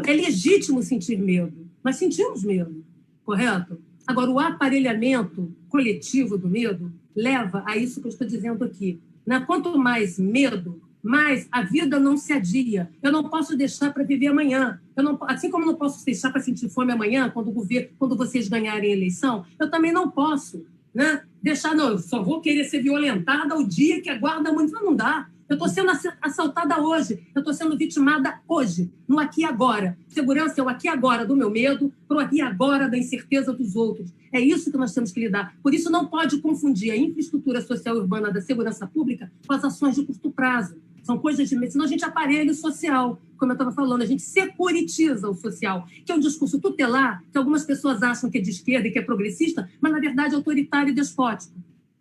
É legítimo sentir medo, nós sentimos medo, correto? Agora, o aparelhamento coletivo do medo leva a isso que eu estou dizendo aqui. Né? Quanto mais medo, mais a vida não se adia. Eu não posso deixar para viver amanhã. Assim como eu não posso deixar para sentir fome amanhã, quando vocês ganharem a eleição, eu também não posso, né, deixar, não, eu só vou querer ser violentada o dia que a guarda municipal não dá. Eu estou sendo assaltada hoje, eu estou sendo vitimada hoje, no aqui e agora. Segurança é o aqui e agora do meu medo, para o aqui e agora da incerteza dos outros. É isso que nós temos que lidar. Por isso, não pode confundir a infraestrutura social e urbana da segurança pública com as ações de curto prazo. São coisas de... Senão a gente aparelha o social, como eu estava falando, a gente securitiza o social, que é um discurso tutelar, que algumas pessoas acham que é de esquerda e que é progressista, mas, na verdade, é autoritário e despótico.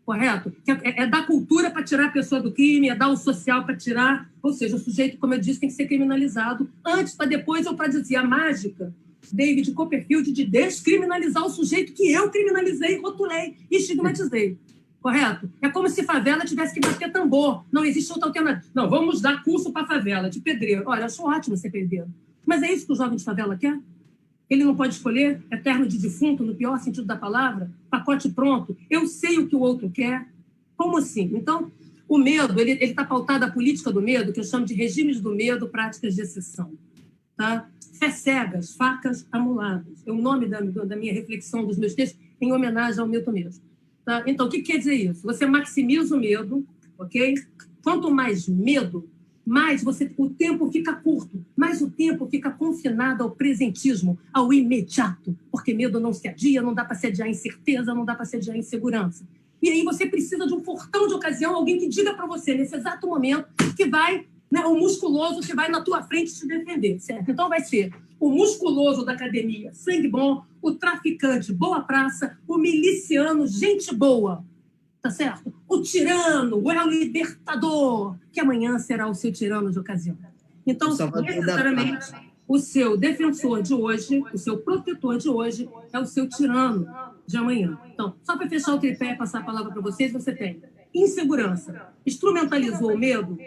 Correto? Que é dar cultura para tirar a pessoa do crime, é dar o social para tirar... Ou seja, o sujeito, como eu disse, tem que ser criminalizado antes, para depois, ou para dizer a mágica, David Copperfield, de descriminalizar o sujeito que eu criminalizei, rotulei e estigmatizei. Correto? É como se favela tivesse que bater tambor. Não existe outra alternativa. Não, vamos dar curso para a favela, de pedreiro. Olha, acho ótimo ser pedreiro. Mas é isso que o jovem de favela quer? Ele não pode escolher eterno de defunto, no pior sentido da palavra, pacote pronto. Eu sei o que o outro quer. Como assim? Então, o medo, ele está pautado a política do medo, que eu chamo de regimes do medo, práticas de exceção. Tá? Fé cegas, facas amuladas. É o nome da minha reflexão, dos meus textos, em homenagem ao Milton mesmo. Tá? Então, o que quer dizer isso? Você maximiza o medo, ok? Quanto mais medo, mais o tempo fica curto, mais o tempo fica confinado ao presentismo, ao imediato, porque medo não se adia, não dá para se adiar a incerteza, não dá para se adiar a insegurança. E aí você precisa de um portão de ocasião, alguém que diga para você, nesse exato momento, que vai, né, o musculoso que vai na tua frente te defender, certo? Então vai ser o musculoso da academia, sangue bom, o traficante, boa praça, o miliciano, gente boa, tá certo? O tirano, o libertador, que amanhã será o seu tirano de ocasião. Então, necessariamente, o seu defensor de hoje, o seu protetor de hoje, é o seu tirano de amanhã. Então, só para fechar o tripé e passar a palavra para vocês, você tem insegurança. Instrumentalizou o medo,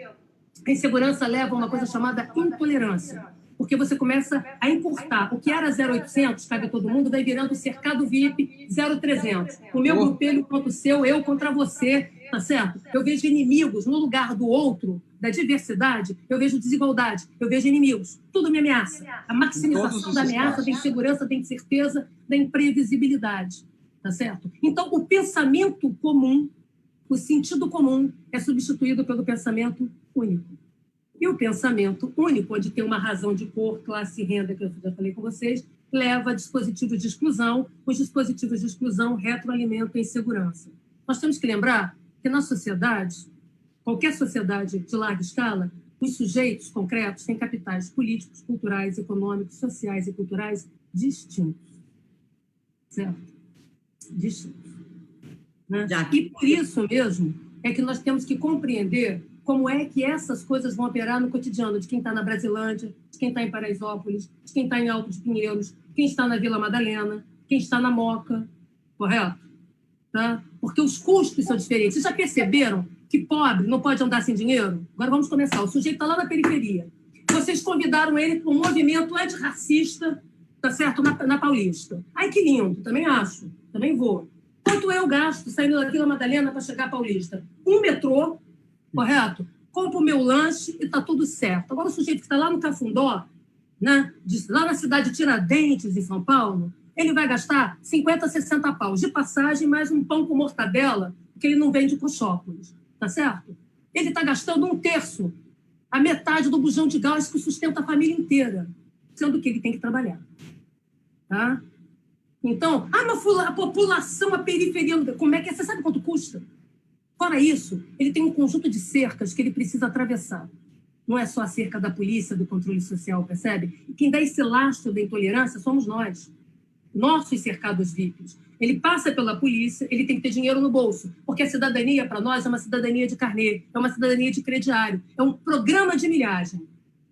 a insegurança leva a uma coisa chamada intolerância. Porque você começa a encurtar. O que era 0800, cabe a todo mundo, vai virando cercado VIP 0300. O meu grupelho contra o seu, eu contra você, tá certo? Eu vejo inimigos no lugar do outro, da diversidade, eu vejo desigualdade, eu vejo inimigos. Tudo me ameaça. A maximização da ameaça, da insegurança, da incerteza, da imprevisibilidade, tá certo? Então, o pensamento comum, o sentido comum é substituído pelo pensamento único. E o pensamento único, pode ter uma razão de cor, classe e renda, que eu já falei com vocês, leva a dispositivos de exclusão. Os dispositivos de exclusão retroalimentam a insegurança. Nós temos que lembrar que na sociedade, qualquer sociedade de larga escala, os sujeitos concretos têm capitais políticos, culturais, econômicos, sociais e culturais distintos. Certo? Distintos. Né? E por isso mesmo é que nós temos que compreender como é que essas coisas vão operar no cotidiano de quem está na Brasilândia, de quem está em Paraisópolis, de quem está em Alto de Pinheiros, quem está na Vila Madalena, quem está na Moca, correto? Tá? Porque os custos são diferentes. Vocês já perceberam que pobre não pode andar sem dinheiro? Agora vamos começar. O sujeito está lá na periferia. Vocês convidaram ele para um movimento antirracista, tá certo? Na Paulista. Ai, que lindo, também acho, também vou. Quanto eu gasto saindo da Vila Madalena para chegar à Paulista? Um metrô, correto? Compro o meu lanche e está tudo certo. Agora, o sujeito que está lá no Cafundó, né, lá na cidade de Tiradentes, em São Paulo, ele vai gastar 50, 60 paus de passagem, mais um pão com mortadela, que ele não vende com Chópolis, tá certo? Ele está gastando um terço, a metade do bujão de gás que sustenta a família inteira, sendo que ele tem que trabalhar. Tá? Então, mas a população, a periferia, como é que é? Você sabe quanto custa? Fora isso, ele tem um conjunto de cercas que ele precisa atravessar. Não é só a cerca da polícia, do controle social, percebe? E quem dá esse lastro da intolerância somos nós. Nossos cercados VIPs. Ele passa pela polícia, ele tem que ter dinheiro no bolso, porque a cidadania, para nós, é uma cidadania de carnê, é uma cidadania de crediário, é um programa de milhagem.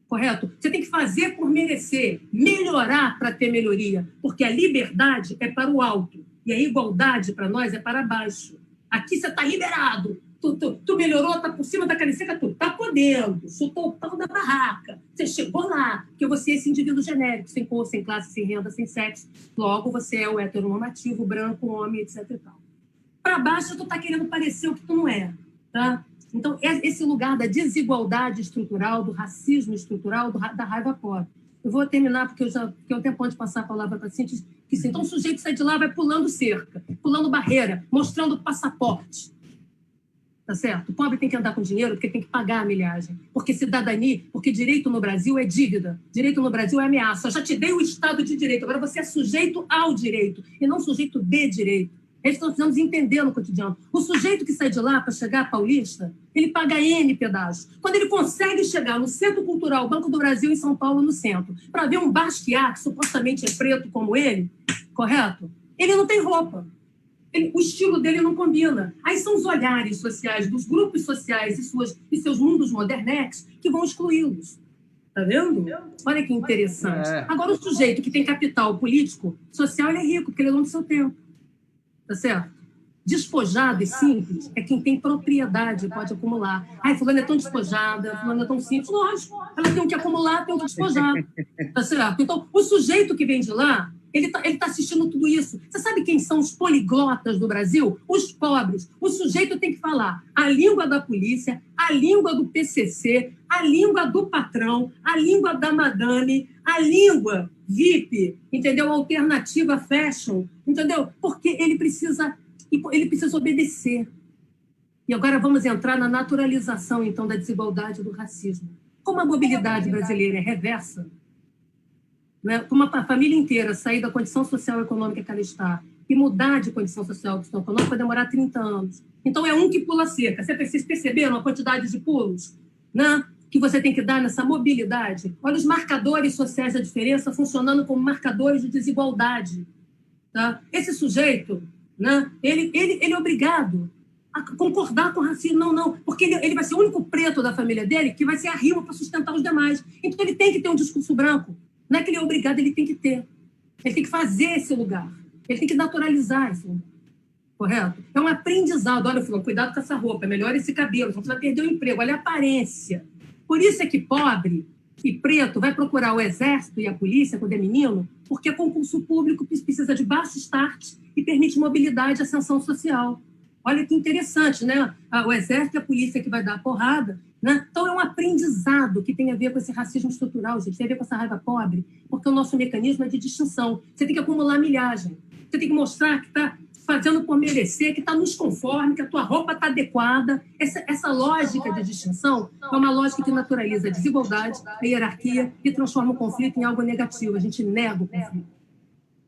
Correto? Você tem que fazer por merecer, melhorar para ter melhoria, porque a liberdade é para o alto e a igualdade para nós é para baixo. Aqui você está liberado, tu melhorou, está por cima da caliceca, tu está podendo, chutou o pau da barraca, você chegou lá, porque você é esse indivíduo genérico, sem cor, sem classe, sem renda, sem sexo, logo você é o heteronormativo, branco, homem, etc. Para baixo, tu está querendo parecer o que tu não é, tá? Então, esse lugar da desigualdade estrutural, do racismo estrutural, da raiva pobre. Eu vou terminar, porque eu até pode passar a palavra para a Cintia, que sim, então o sujeito sai de lá, vai pulando cerca, pulando barreira, mostrando passaporte. Tá certo? O pobre tem que andar com dinheiro porque tem que pagar a milhagem. Porque cidadania, porque direito no Brasil é dívida. Direito no Brasil é ameaça. Eu já te dei o Estado de Direito, agora você é sujeito ao direito e não sujeito de direito. É isso que nós precisamos entender no cotidiano. O sujeito que sai de lá para chegar à Paulista, ele paga N pedágios. Quando ele consegue chegar no Centro Cultural Banco do Brasil, em São Paulo, no centro, para ver um Basquiat, que supostamente é preto como ele, correto? Ele não tem roupa. O estilo dele não combina. Aí são os olhares sociais dos grupos sociais e seus mundos modernex que vão excluí-los. Tá vendo? Olha que interessante. Agora, o sujeito que tem capital político, social, ele é rico, porque ele é dono do seu tempo. Tá certo? Despojado e simples é quem tem propriedade, pode acumular. Ai, fulano é tão despojada, fulano é tão simples. Lógico, ela tem o que acumular, tem o que despojar. Tá certo? Então, o sujeito que vem de lá, ele tá assistindo tudo isso. Você sabe quem são os poliglotas do Brasil? Os pobres. O sujeito tem que falar a língua da polícia, a língua do PCC, a língua do patrão, a língua da madame, a língua VIP, entendeu? Alternativa fashion, entendeu? Porque ele precisa obedecer. E agora vamos entrar na naturalização, então, da desigualdade e do racismo. Como a mobilidade brasileira é reversa, né? Como a família inteira sair da condição social e econômica que ela está e mudar de condição social e econômica vai demorar 30 anos. Então, é um que pula a cerca. Vocês perceberam a quantidade de pulos, né, que você tem que dar nessa mobilidade? Olha os marcadores sociais da diferença funcionando como marcadores de desigualdade. Tá? Esse sujeito, né, ele é obrigado a concordar com o racismo. Não, porque ele vai ser o único preto da família dele que vai ser a rima para sustentar os demais. Então, ele tem que ter um discurso branco. Não é que ele é obrigado, ele tem que ter. Ele tem que fazer esse lugar. Ele tem que naturalizar esse lugar. Correto? É um aprendizado. Olha, Fulano, cuidado com essa roupa, melhora esse cabelo, senão você vai perder o emprego. Olha a aparência. Por isso é que pobre e preto vai procurar o exército e a polícia quando é menino, porque concurso público precisa de baixo start e permite mobilidade e ascensão social. Olha que interessante, né? O exército e a polícia que vai dar a porrada, né? Então, é um aprendizado que tem a ver com esse racismo estrutural, gente, tem a ver com essa raiva pobre, porque o nosso mecanismo é de distinção. Você tem que acumular milhagem, você tem que mostrar que está fazendo por merecer, que está nos conforme, que a tua roupa está adequada. Essa lógica de distinção é uma lógica que naturaliza a desigualdade, a hierarquia e transforma o conflito em algo negativo. A gente nega o conflito.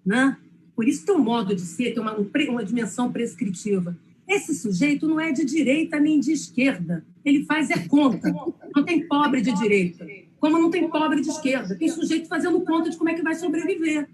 Né? Por isso tem um modo de ser, tem uma dimensão prescritiva. Esse sujeito não é de direita nem de esquerda. Ele faz conta. Não tem pobre de direita, como não tem pobre de esquerda. Tem sujeito fazendo conta de como é que vai sobreviver.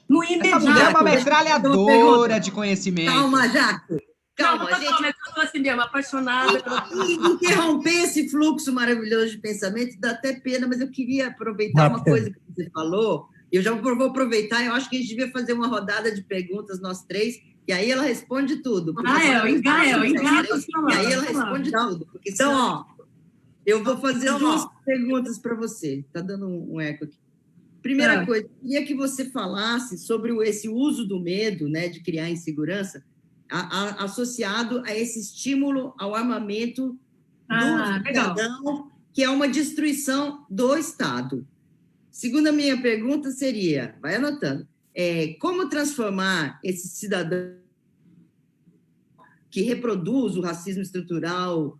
No imediato. Essa mulher é uma metralhadora de conhecimento. Calma, Jaque. Calma, gente. sou assim mesmo, apaixonada. E interromper esse fluxo maravilhoso de pensamento dá até pena, mas eu queria aproveitar uma coisa que você falou. Eu já vou aproveitar, eu acho que a gente devia fazer uma rodada de perguntas, nós três, e aí ela responde tudo. Engata. E aí ela responde tudo. Então, ó, eu vou fazer duas perguntas para você. Está dando um eco aqui. Primeira coisa, eu queria que você falasse sobre esse uso do medo, né, de criar insegurança, associado a esse estímulo ao armamento do cidadão, que é uma destruição do Estado. Segunda minha pergunta seria, vai anotando, como transformar esse cidadão que reproduz o racismo estrutural,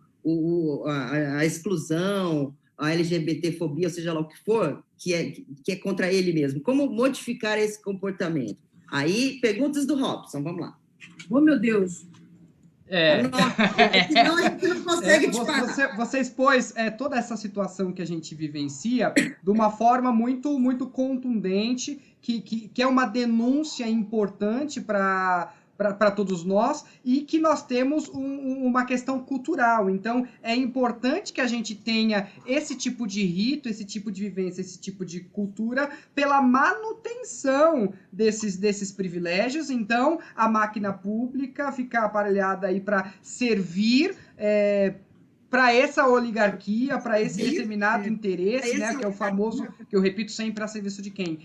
a exclusão, a LGBTfobia, ou seja lá o que for, que é contra ele mesmo. Como modificar esse comportamento? Aí, perguntas do Robson, vamos lá. Oh, meu Deus! Senão a gente não consegue te parar. Você expôs toda essa situação que a gente vivencia de uma forma muito, muito contundente, que é uma denúncia importante para todos nós e que nós temos uma questão cultural. Então, é importante que a gente tenha esse tipo de rito, esse tipo de vivência, esse tipo de cultura pela manutenção desses privilégios. Então, a máquina pública fica aparelhada aí para servir para essa oligarquia, para esse determinado interesse, né, que é o famoso, que eu repito sempre, a serviço de quem?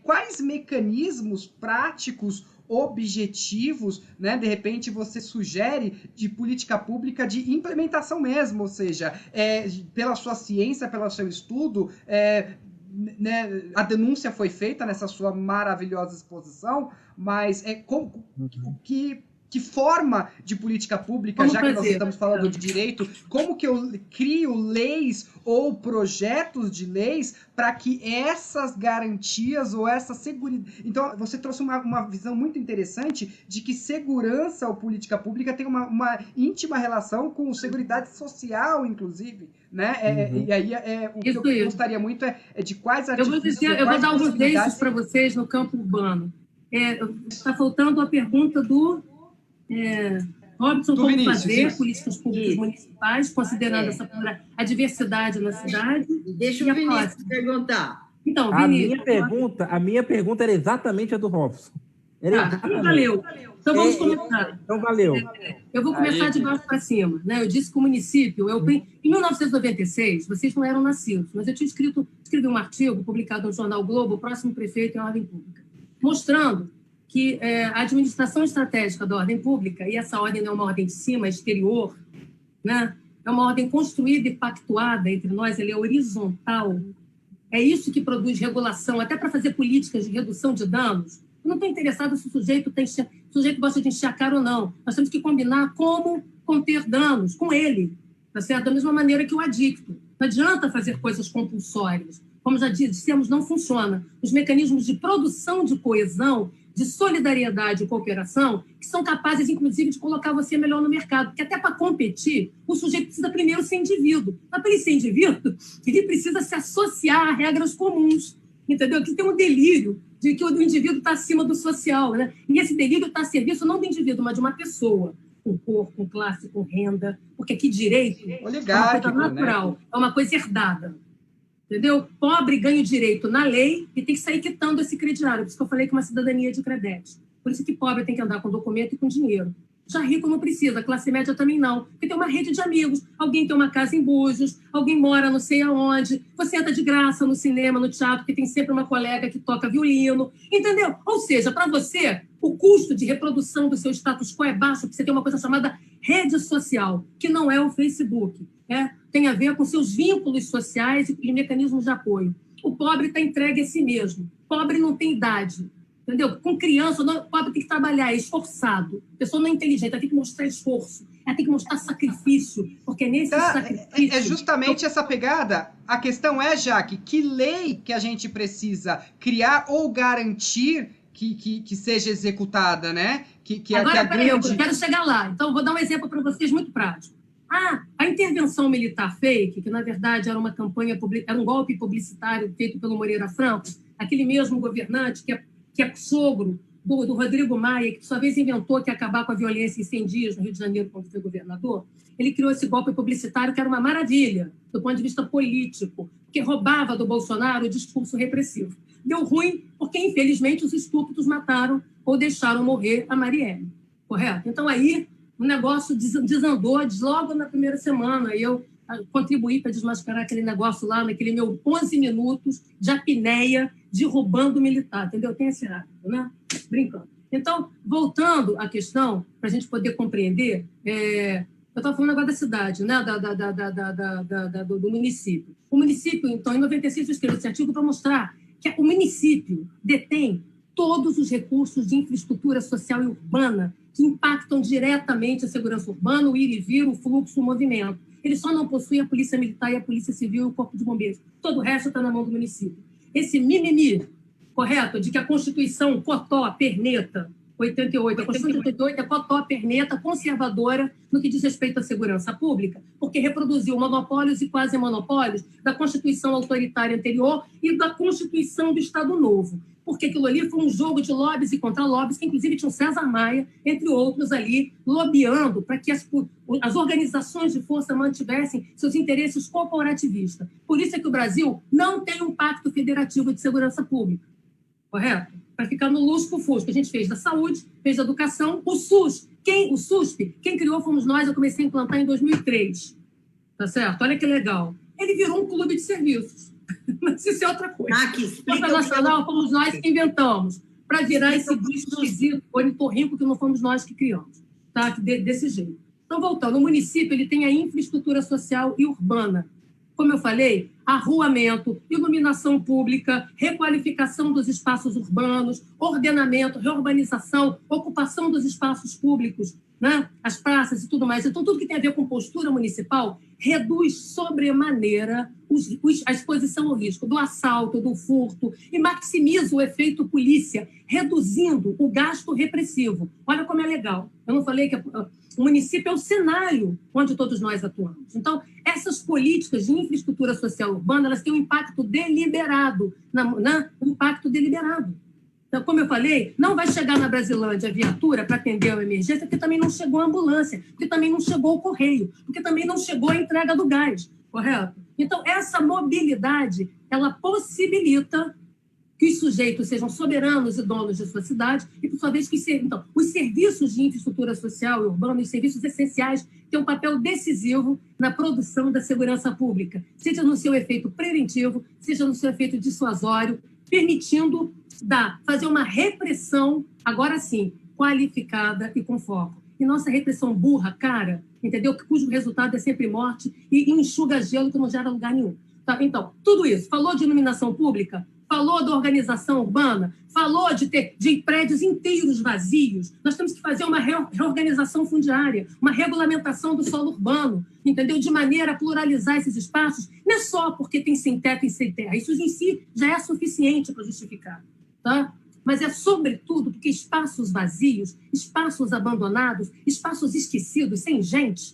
Quais mecanismos práticos objetivos, né? De repente você sugere de política pública de implementação mesmo, ou seja, pela sua ciência, pelo seu estudo, né, a denúncia foi feita nessa sua maravilhosa exposição, mas que forma de política pública, já que nós estamos falando de direito, como que eu crio leis ou projetos de leis para que essas garantias ou essa segurança... Então, você trouxe uma visão muito interessante de que segurança ou política pública tem uma íntima relação com seguridade social, inclusive, né? E aí, o que eu gostaria muito é de quais artifícios... Eu vou dar alguns desses para vocês no campo urbano. Está faltando a pergunta do... Robson, como Vinícius, fazer políticas públicas municipais, considerando a diversidade na cidade. Deixa o Vinícius perguntar. Então, Vinícius, a minha pergunta era exatamente a do Robson. Valeu. Então, vamos começar. Então, valeu. Eu vou começar de baixo para cima. Né? Eu disse que o município... Em 1996, vocês não eram nascidos, mas eu tinha escrevi um artigo publicado no jornal Globo, O Próximo Prefeito em Ordem Pública, mostrando que a administração estratégica da ordem pública, e essa ordem não é uma ordem de cima, exterior, né? É uma ordem construída e pactuada entre nós, ela é horizontal. É isso que produz regulação, até para fazer políticas de redução de danos. Eu não estou interessado se o sujeito gosta de encher a cara ou não. Nós temos que combinar como conter danos com ele, tá certo? Da mesma maneira que o adicto. Não adianta fazer coisas compulsórias. Como já dissemos, não funciona. Os mecanismos de produção de coesão, de solidariedade e cooperação, que são capazes, inclusive, de colocar você melhor no mercado. Porque até para competir, o sujeito precisa primeiro ser indivíduo. Mas para ele ser indivíduo, ele precisa se associar a regras comuns. Entendeu? Que tem um delírio de que o indivíduo está acima do social, né? E esse delírio está a serviço não do indivíduo, mas de uma pessoa, com cor, com classe, com renda. Porque aqui direito é uma coisa natural, né? É uma coisa herdada. Entendeu? Pobre ganha o direito na lei e tem que sair quitando esse crediário. Por isso que eu falei que é uma cidadania de credete. Por isso que pobre tem que andar com documento e com dinheiro. Já rico não precisa, classe média também não. Porque tem uma rede de amigos. Alguém tem uma casa em Búzios, alguém mora não sei aonde. Você entra de graça no cinema, no teatro, porque tem sempre uma colega que toca violino. Entendeu? Ou seja, para você, o custo de reprodução do seu status quo é baixo, porque você tem uma coisa chamada rede social, que não é o Facebook. Tem a ver com seus vínculos sociais e mecanismos de apoio. O pobre está entregue a si mesmo. Pobre não tem idade. Entendeu? Com criança, o pobre tem que trabalhar, é esforçado. A pessoa não é inteligente, ela tem que mostrar esforço, ela tem que mostrar sacrifício, porque nesse sacrifício... É justamente essa pegada. A questão é, Jaque, que lei que a gente precisa criar ou garantir que seja executada, né? Agora, peraí, eu quero chegar lá. Então, vou dar um exemplo para vocês muito prático. A intervenção militar fake, que na verdade era uma campanha, era um golpe publicitário feito pelo Moreira Franco, aquele mesmo governante que é sogro do Rodrigo Maia, que, por sua vez, inventou que ia acabar com a violência em 100 dias no Rio de Janeiro, quando foi governador, ele criou esse golpe publicitário que era uma maravilha, do ponto de vista político, que roubava do Bolsonaro o discurso repressivo. Deu ruim porque, infelizmente, os estúpidos mataram ou deixaram morrer a Marielle, correto? Então, aí, o negócio desandou logo na primeira semana, e eu contribuí para desmascarar aquele negócio lá, naquele meu 11 minutos de apneia, derrubando o militar, entendeu? Tem esse hábito, né? Brincando. Então, voltando à questão, para a gente poder compreender, eu estava falando agora da cidade, né? Do município. O município, então, em 96, eu escrevi esse artigo para mostrar que o município detém todos os recursos de infraestrutura social e urbana que impactam diretamente a segurança urbana, o ir e vir, o fluxo, o movimento. Ele só não possui a Polícia Militar e a Polícia Civil e o Corpo de Bombeiros. Todo o resto está na mão do município. Esse mimimi, correto, de que a Constituição cotó, perneta, 88, a Constituição de 88 é cotó, perneta, conservadora no que diz respeito à segurança pública, porque reproduziu monopólios e quase monopólios da Constituição autoritária anterior e da Constituição do Estado Novo. Porque aquilo ali foi um jogo de lobbies e contra-lobbies, que inclusive tinha o César Maia, entre outros ali, lobbyando para que as organizações de força mantivessem seus interesses corporativistas. Por isso é que o Brasil não tem um pacto federativo de segurança pública, correto? Para ficar no lusco-fusco. A gente fez da saúde, fez da educação, o SUS. O SUSP, quem criou fomos nós, eu comecei a implantar em 2003. Tá certo? Olha que legal. Ele virou um clube de serviços. Mas isso é outra coisa. Força Nacional fomos nós que inventamos, para virar esse bicho esquisito, ornitorrinco, que não fomos nós que criamos. Tá? Desse jeito. Então, voltando, o município ele tem a infraestrutura social e urbana. Como eu falei, arruamento, iluminação pública, requalificação dos espaços urbanos, ordenamento, reurbanização, ocupação dos espaços públicos, né? As praças e tudo mais. Então, tudo que tem a ver com postura municipal reduz sobremaneira a exposição ao risco do assalto, do furto, e maximiza o efeito polícia, reduzindo o gasto repressivo. Olha como é legal. Eu não falei que o município é o cenário onde todos nós atuamos. Então, essas políticas de infraestrutura social urbana, elas têm um impacto deliberado, um impacto deliberado. Então, como eu falei, não vai chegar na Brasilândia a viatura para atender a emergência, porque também não chegou a ambulância, porque também não chegou o correio, porque também não chegou a entrega do gás, correto? Então, essa mobilidade, ela possibilita que os sujeitos sejam soberanos e donos de sua cidade, e, por sua vez, então, os serviços de infraestrutura social e urbana, os serviços essenciais, têm um papel decisivo na produção da segurança pública, seja no seu efeito preventivo, seja no seu efeito dissuasório, permitindo fazer uma repressão, agora sim, qualificada e com foco. E nossa repressão burra, cara, entendeu? Cujo resultado é sempre morte e enxuga gelo que não gera lugar nenhum. Tá? Então, tudo isso. Falou de iluminação pública, falou da organização urbana, falou de prédios inteiros vazios. Nós temos que fazer uma reorganização fundiária, uma regulamentação do solo urbano, entendeu? De maneira a pluralizar esses espaços, não é só porque tem sem teto e sem terra. Isso em si já é suficiente para justificar. Tá? Mas é, sobretudo, porque espaços vazios, espaços abandonados, espaços esquecidos, sem gente,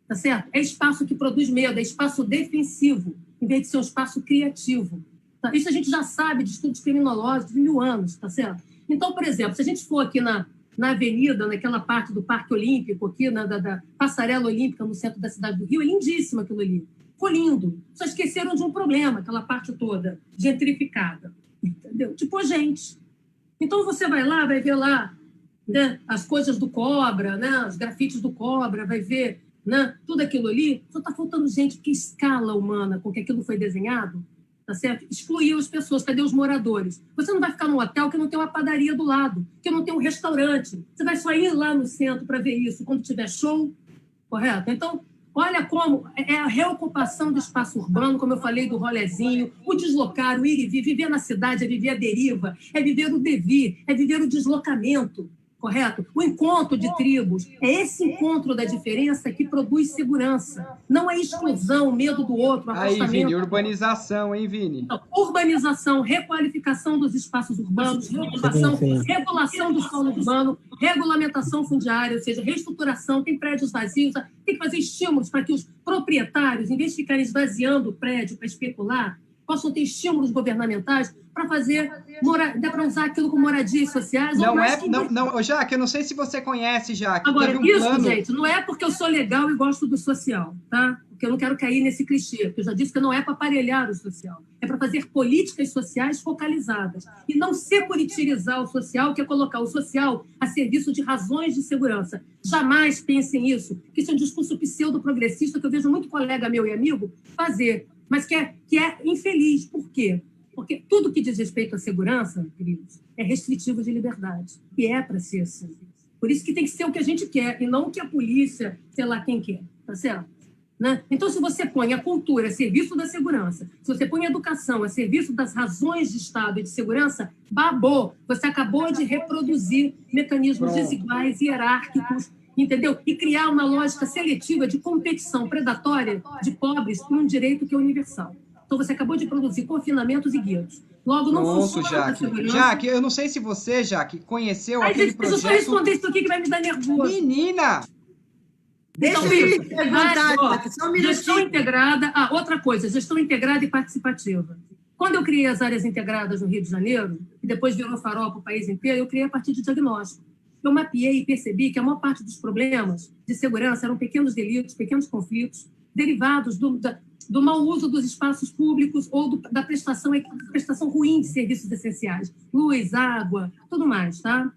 tá certo? É espaço que produz medo, é espaço defensivo, em vez de ser um espaço criativo. Tá? Isso a gente já sabe de estudos criminológicos de 1000 anos, tá certo? Então, por exemplo, se a gente for aqui na avenida, naquela parte do Parque Olímpico, aqui da Passarela Olímpica, no centro da cidade do Rio, é lindíssimo aquilo ali. Foi lindo. Só esqueceram de um problema, aquela parte toda, gentrificada. Entendeu? Tipo, gente. Então, você vai lá, vai ver lá, né, as coisas do Cobra, né, os grafites do Cobra, vai ver, né, tudo aquilo ali. Só está faltando gente, porque escala humana com que aquilo foi desenhado, tá certo? Excluiu as pessoas. Cadê os moradores? Você não vai ficar num hotel que não tem uma padaria do lado, que não tem um restaurante. Você vai só ir lá no centro para ver isso quando tiver show, correto? Então, olha como é a reocupação do espaço urbano, como eu falei do rolezinho, o deslocar, o ir e vir, viver na cidade, é viver a deriva, é viver o devir, é viver o deslocamento, correto? O encontro de tribos, é esse encontro da diferença que produz segurança, não a exclusão, o medo do outro, o afastamento. Aí, Vini, urbanização, hein, Vini? Então, urbanização, requalificação dos espaços urbanos, reocupação, regulação do solo urbano, regulamentação fundiária, ou seja, reestruturação, tem prédios vazios, tem que fazer estímulos para que os proprietários, em vez de ficarem esvaziando o prédio para especular, possam ter estímulos governamentais para fazer, dá para usar aquilo com moradias sociais. Jaque, eu não sei se você conhece, Jaque. Agora, isso, gente, não é porque eu sou legal e gosto do social, tá? Porque eu não quero cair nesse clichê, porque eu já disse que não é para aparelhar o social, é para fazer políticas sociais focalizadas e não securitirizar o social, que é colocar o social a serviço de razões de segurança. Jamais pensem isso, que isso é um discurso pseudo-progressista que eu vejo muito colega meu e amigo fazer, mas que é infeliz. Por quê? Porque tudo que diz respeito à segurança, queridos, é restritivo de liberdade. E é para ser assim. Por isso que tem que ser o que a gente quer, e não o que a polícia, sei lá quem quer. Tá certo? Né? Então, se você põe a cultura a serviço da segurança, se você põe a educação a serviço das razões de Estado e de segurança, babou. Você acabou de reproduzir mecanismos desiguais e hierárquicos, entendeu? E criar uma lógica seletiva de competição predatória de pobres por um direito que é universal. Então, você acabou de produzir confinamentos e guetos. Logo, não funciona a segurança. Jaque, eu não sei se você, Jaque, conheceu aquele projeto... Deixa eu só responder isso aqui que vai me dar nervoso. Menina! Então, gestão integrada... outra coisa, gestão integrada e participativa. Quando eu criei as áreas integradas no Rio de Janeiro, e depois virou farol para o país inteiro, eu criei a partir de diagnóstico. Eu mapeei e percebi que a maior parte dos problemas de segurança eram pequenos delitos, pequenos conflitos, derivados do mau uso dos espaços públicos ou da prestação ruim de serviços essenciais, luz, água, tudo mais, tá?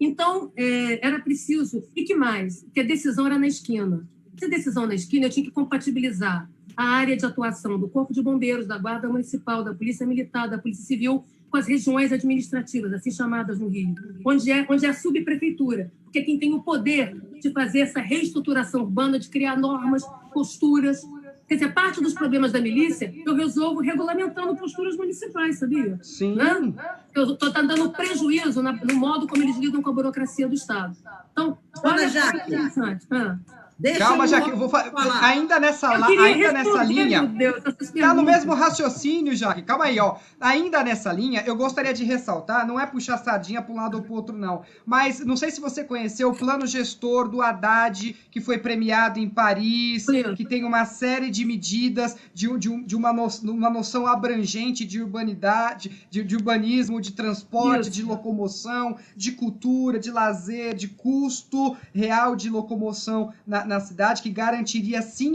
Então, era preciso... E que mais? Que a decisão era na esquina. Se a decisão na esquina, eu tinha que compatibilizar a área de atuação do Corpo de Bombeiros, da Guarda Municipal, da Polícia Militar, da Polícia Civil, com as regiões administrativas, assim chamadas no Rio, onde é a subprefeitura, porque é quem tem o poder de fazer essa reestruturação urbana, de criar normas, posturas. Quer dizer, parte dos problemas da milícia eu resolvo regulamentando posturas municipais, sabia? Sim. Né? Eu estou dando prejuízo no modo como eles lidam com a burocracia do Estado. Então, olha que interessante. Calma, Jaque, eu vou falar. Ainda nessa linha. Está no mesmo raciocínio, Jaque. Calma aí, ó. Ainda nessa linha, eu gostaria de ressaltar, não é puxar sardinha para um lado ou para o outro, não. Mas não sei se você conheceu o plano gestor do Haddad, que foi premiado em Paris, que tem uma série de medidas de uma noção abrangente de urbanidade, de urbanismo, de transporte, de locomoção, de cultura, de lazer, de custo real de locomoção na cidade, que garantiria sim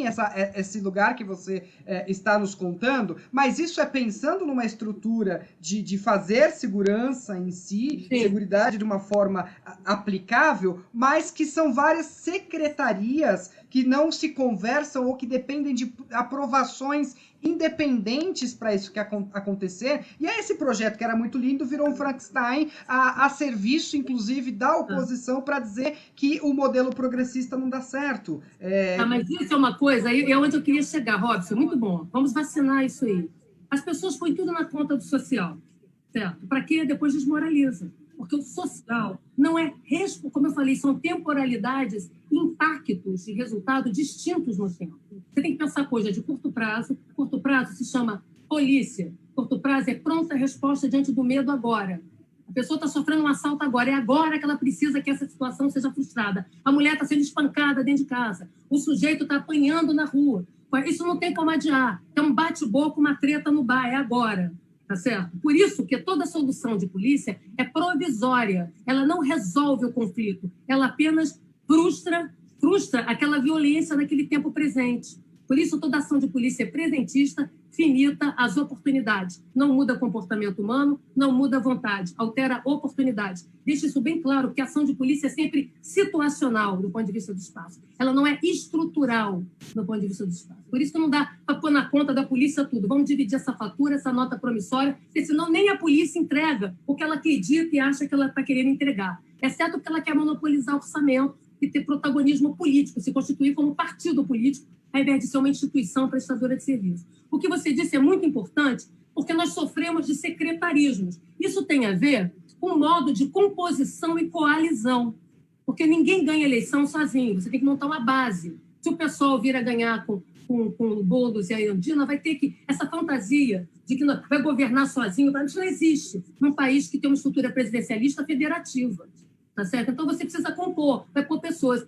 esse lugar que você está nos contando, mas isso é pensando numa estrutura de fazer segurança em si, seguridade de uma forma aplicável, mas que são várias secretarias que não se conversam ou que dependem de aprovações independentes para isso que acontecer. E aí esse projeto, que era muito lindo, virou um Frankenstein a serviço, inclusive, da oposição para dizer que o modelo progressista não dá certo. Mas isso é uma coisa, aí é onde eu queria chegar, Robson, muito bom. Vamos vacinar isso aí. As pessoas põem tudo na conta do social, certo? Para quê? Depois desmoraliza. Porque o social não é, como eu falei, são temporalidades, impactos de resultado distintos no tempo. Você tem que pensar coisa de curto prazo. Curto prazo se chama polícia. Curto prazo é pronta resposta diante do medo agora. A pessoa está sofrendo um assalto agora. É agora que ela precisa que essa situação seja frustrada. A mulher está sendo espancada dentro de casa. O sujeito está apanhando na rua. Isso não tem como adiar. É um bate-boca, uma treta no bar. É agora. Tá certo? Por isso que toda solução de polícia é provisória. Ela não resolve o conflito. Ela apenas frustra aquela violência naquele tempo presente. Por isso, toda ação de polícia é presentista, finita as oportunidades. Não muda comportamento humano, não muda vontade, altera oportunidades. Deixa isso bem claro, que a ação de polícia é sempre situacional do ponto de vista do espaço. Ela não é estrutural do ponto de vista do espaço. Por isso que não dá para pôr na conta da polícia tudo. Vamos dividir essa fatura, essa nota promissória, porque senão nem a polícia entrega o que ela acredita e acha que ela está querendo entregar. Exceto porque ela quer monopolizar o orçamento e ter protagonismo político, se constituir como partido político, ao invés de ser uma instituição prestadora de serviço. O que você disse é muito importante, porque nós sofremos de secretarismos. Isso tem a ver com o modo de composição e coalizão, porque ninguém ganha eleição sozinho, você tem que montar uma base. Se o pessoal vir a ganhar com o Boulos e a Erundina, vai ter que... Essa fantasia de que vai governar sozinho, isso não existe num país que tem uma estrutura presidencialista federativa. Tá certo? Então, você precisa compor, vai pôr pessoas.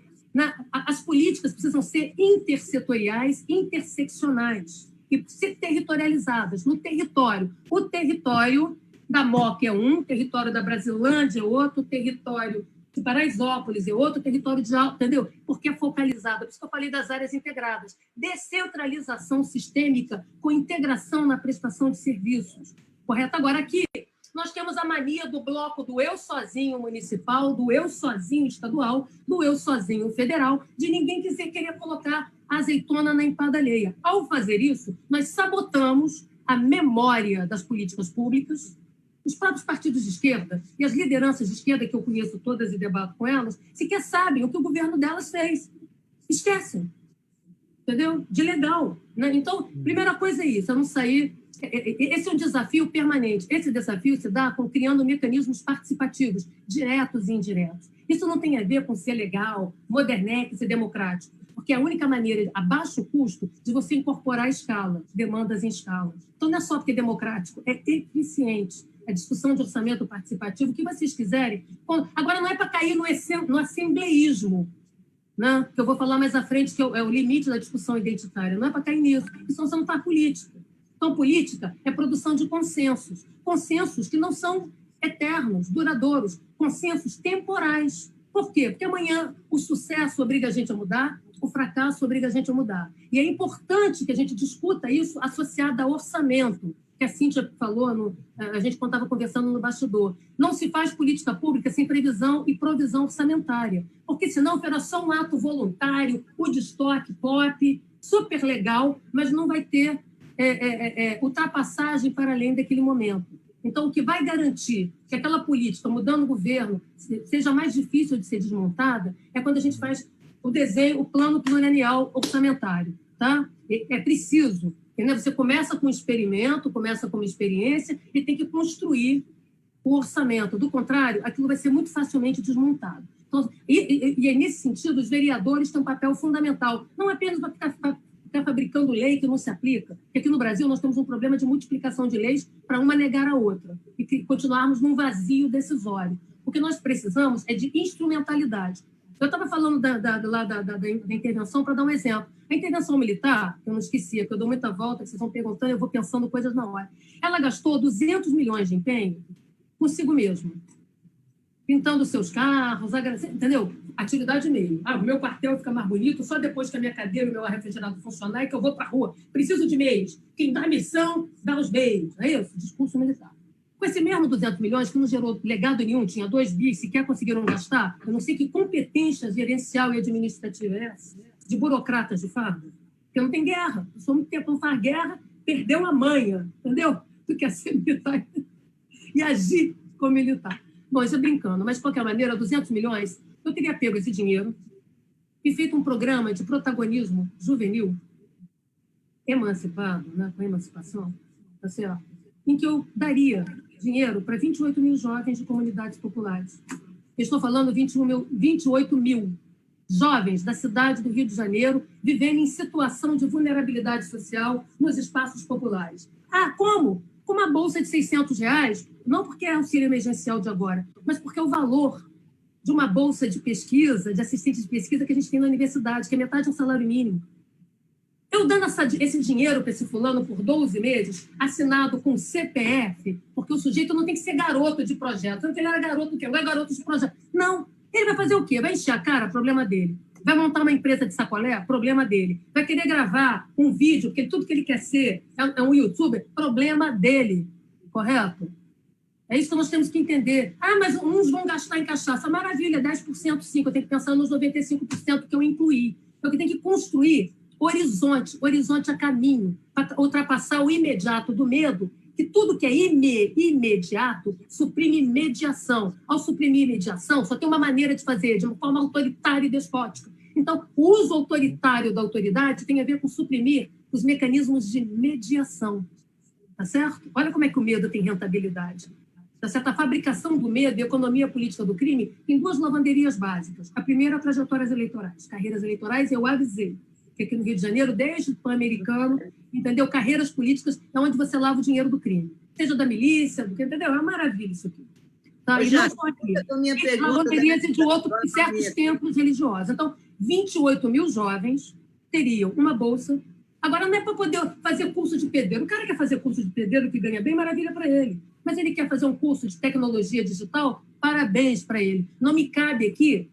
As políticas precisam ser intersetoriais, interseccionais. e ser territorializadas no território. O território da Moca é um, o território da Brasilândia é outro, o território de Paraisópolis é outro, o território de Alto, entendeu? Porque é focalizada. Por isso que eu falei das áreas integradas. Descentralização sistêmica com integração na prestação de serviços. Correto? Agora, aqui, nós temos a mania do bloco do eu sozinho municipal, do eu sozinho estadual, do eu sozinho federal, de ninguém querer colocar a azeitona na empada alheia. Ao fazer isso, nós sabotamos a memória das políticas públicas. Os próprios partidos de esquerda e as lideranças de esquerda, que eu conheço todas e debato com elas, sequer sabem o que o governo delas fez. Esquecem. Entendeu? De legal. Né? Então, primeira coisa é isso, eu não sair... Esse é um desafio permanente. Esse desafio se dá criando mecanismos participativos, diretos e indiretos. Isso não tem a ver com ser legal, modernex e democrático, porque é a única maneira, a baixo custo, de você incorporar a escala, demandas em escala. Então, não é só porque é democrático, é eficiente. A discussão de orçamento participativo, o que vocês quiserem. Agora, não é para cair no assembleísmo, né? Que eu vou falar mais à frente, que é o limite da discussão identitária. Não é para cair nisso, isso não está política. Então, política é produção de consensos. Consensos que não são eternos, duradouros. Consensos temporais. Por quê? Porque amanhã o sucesso obriga a gente a mudar, o fracasso obriga a gente a mudar. E é importante que a gente discuta isso associado a orçamento, que a Cíntia falou, a gente estava conversando no bastidor. Não se faz política pública sem previsão e provisão orçamentária, porque senão será só um ato voluntário, o de estoque, pop, super legal, mas não vai ter ultrapassagem para além daquele momento. Então, o que vai garantir que aquela política, mudando o governo, seja mais difícil de ser desmontada, é quando a gente faz o desenho, o plano plurianual orçamentário. Tá? É preciso. Né? Você começa com um experimento, começa com uma experiência e tem que construir o orçamento. Do contrário, aquilo vai ser muito facilmente desmontado. Então, e nesse sentido, os vereadores têm um papel fundamental, não apenas para ficar fabricando lei que não se aplica, porque aqui no Brasil nós temos um problema de multiplicação de leis para uma negar a outra e continuarmos num vazio decisório. O que nós precisamos é de instrumentalidade. Eu estava falando da intervenção para dar um exemplo. A intervenção militar, eu não esquecia, que eu dou muita volta, que vocês vão perguntando, eu vou pensando coisas na hora. Ela gastou 200 milhões de empenho consigo mesma, pintando seus carros, entendeu? Atividade meio. O meu quartel fica mais bonito só depois que a minha cadeira e o meu ar-refrigerado funcionar e que eu vou para a rua. Preciso de meios. Quem dá missão, dá os meios. É isso? Discurso militar. Com esse mesmo 200 milhões, que não gerou legado nenhum, tinha 2 bi, sequer conseguiram gastar, eu não sei que competência gerencial e administrativa é essa, de burocratas de farda. Porque não tem guerra. Eu sou muito tempo não faz guerra, perdeu a manha, entendeu? Tu quer ser militar e agir como militar. Bom, isso é brincando, mas de qualquer maneira, 200 milhões, eu teria pego esse dinheiro e feito um programa de protagonismo juvenil, emancipado, né, com emancipação, tá certo? Em que eu daria dinheiro para 28 mil jovens de comunidades populares. Eu estou falando 28 mil jovens da cidade do Rio de Janeiro vivendo em situação de vulnerabilidade social nos espaços populares. Como? Com uma bolsa de R$600, não porque é auxílio emergencial de agora, mas porque é o valor de uma bolsa de pesquisa, de assistente de pesquisa que a gente tem na universidade, que é metade de um salário mínimo. Eu dando esse dinheiro para esse fulano por 12 meses, assinado com CPF, porque o sujeito não tem que ser garoto de projeto. Não tem ele era garoto do quê? Não é garoto de projeto. Não. Ele vai fazer o quê? Vai encher a cara? Problema dele. Vai montar uma empresa de sacolé? Problema dele. Vai querer gravar um vídeo, porque tudo que ele quer ser é um youtuber? Problema dele. Correto? É isso que nós temos que entender. Mas uns vão gastar em cachaça. Maravilha, 10% sim. Eu tenho que pensar nos 95% que eu incluí. Eu tenho que construir horizonte a caminho, para ultrapassar o imediato do medo, que tudo que é imediato suprime mediação. Ao suprimir mediação, só tem uma maneira de fazer, de uma forma autoritária e despótica. Então, o uso autoritário da autoridade tem a ver com suprimir os mecanismos de mediação. Tá certo? Olha como é que o medo tem rentabilidade. Tá certo? A fabricação do medo e a economia política do crime tem 2 lavanderias básicas. A primeira, trajetórias eleitorais. Carreiras eleitorais, eu avisei que aqui no Rio de Janeiro, desde o Pan-Americano, entendeu? Carreiras políticas é onde você lava o dinheiro do crime. Seja da milícia, entendeu? É uma maravilha isso aqui. Tá? E não só aqui. Lavanderias de certos templos religiosos. Então, 28 mil jovens teriam uma bolsa Agora, não é para poder fazer curso de pedreiro. O cara quer fazer curso de pedreiro, que ganha bem, maravilha para ele. Mas ele quer fazer um curso de tecnologia digital, parabéns para ele. Não me cabe aqui,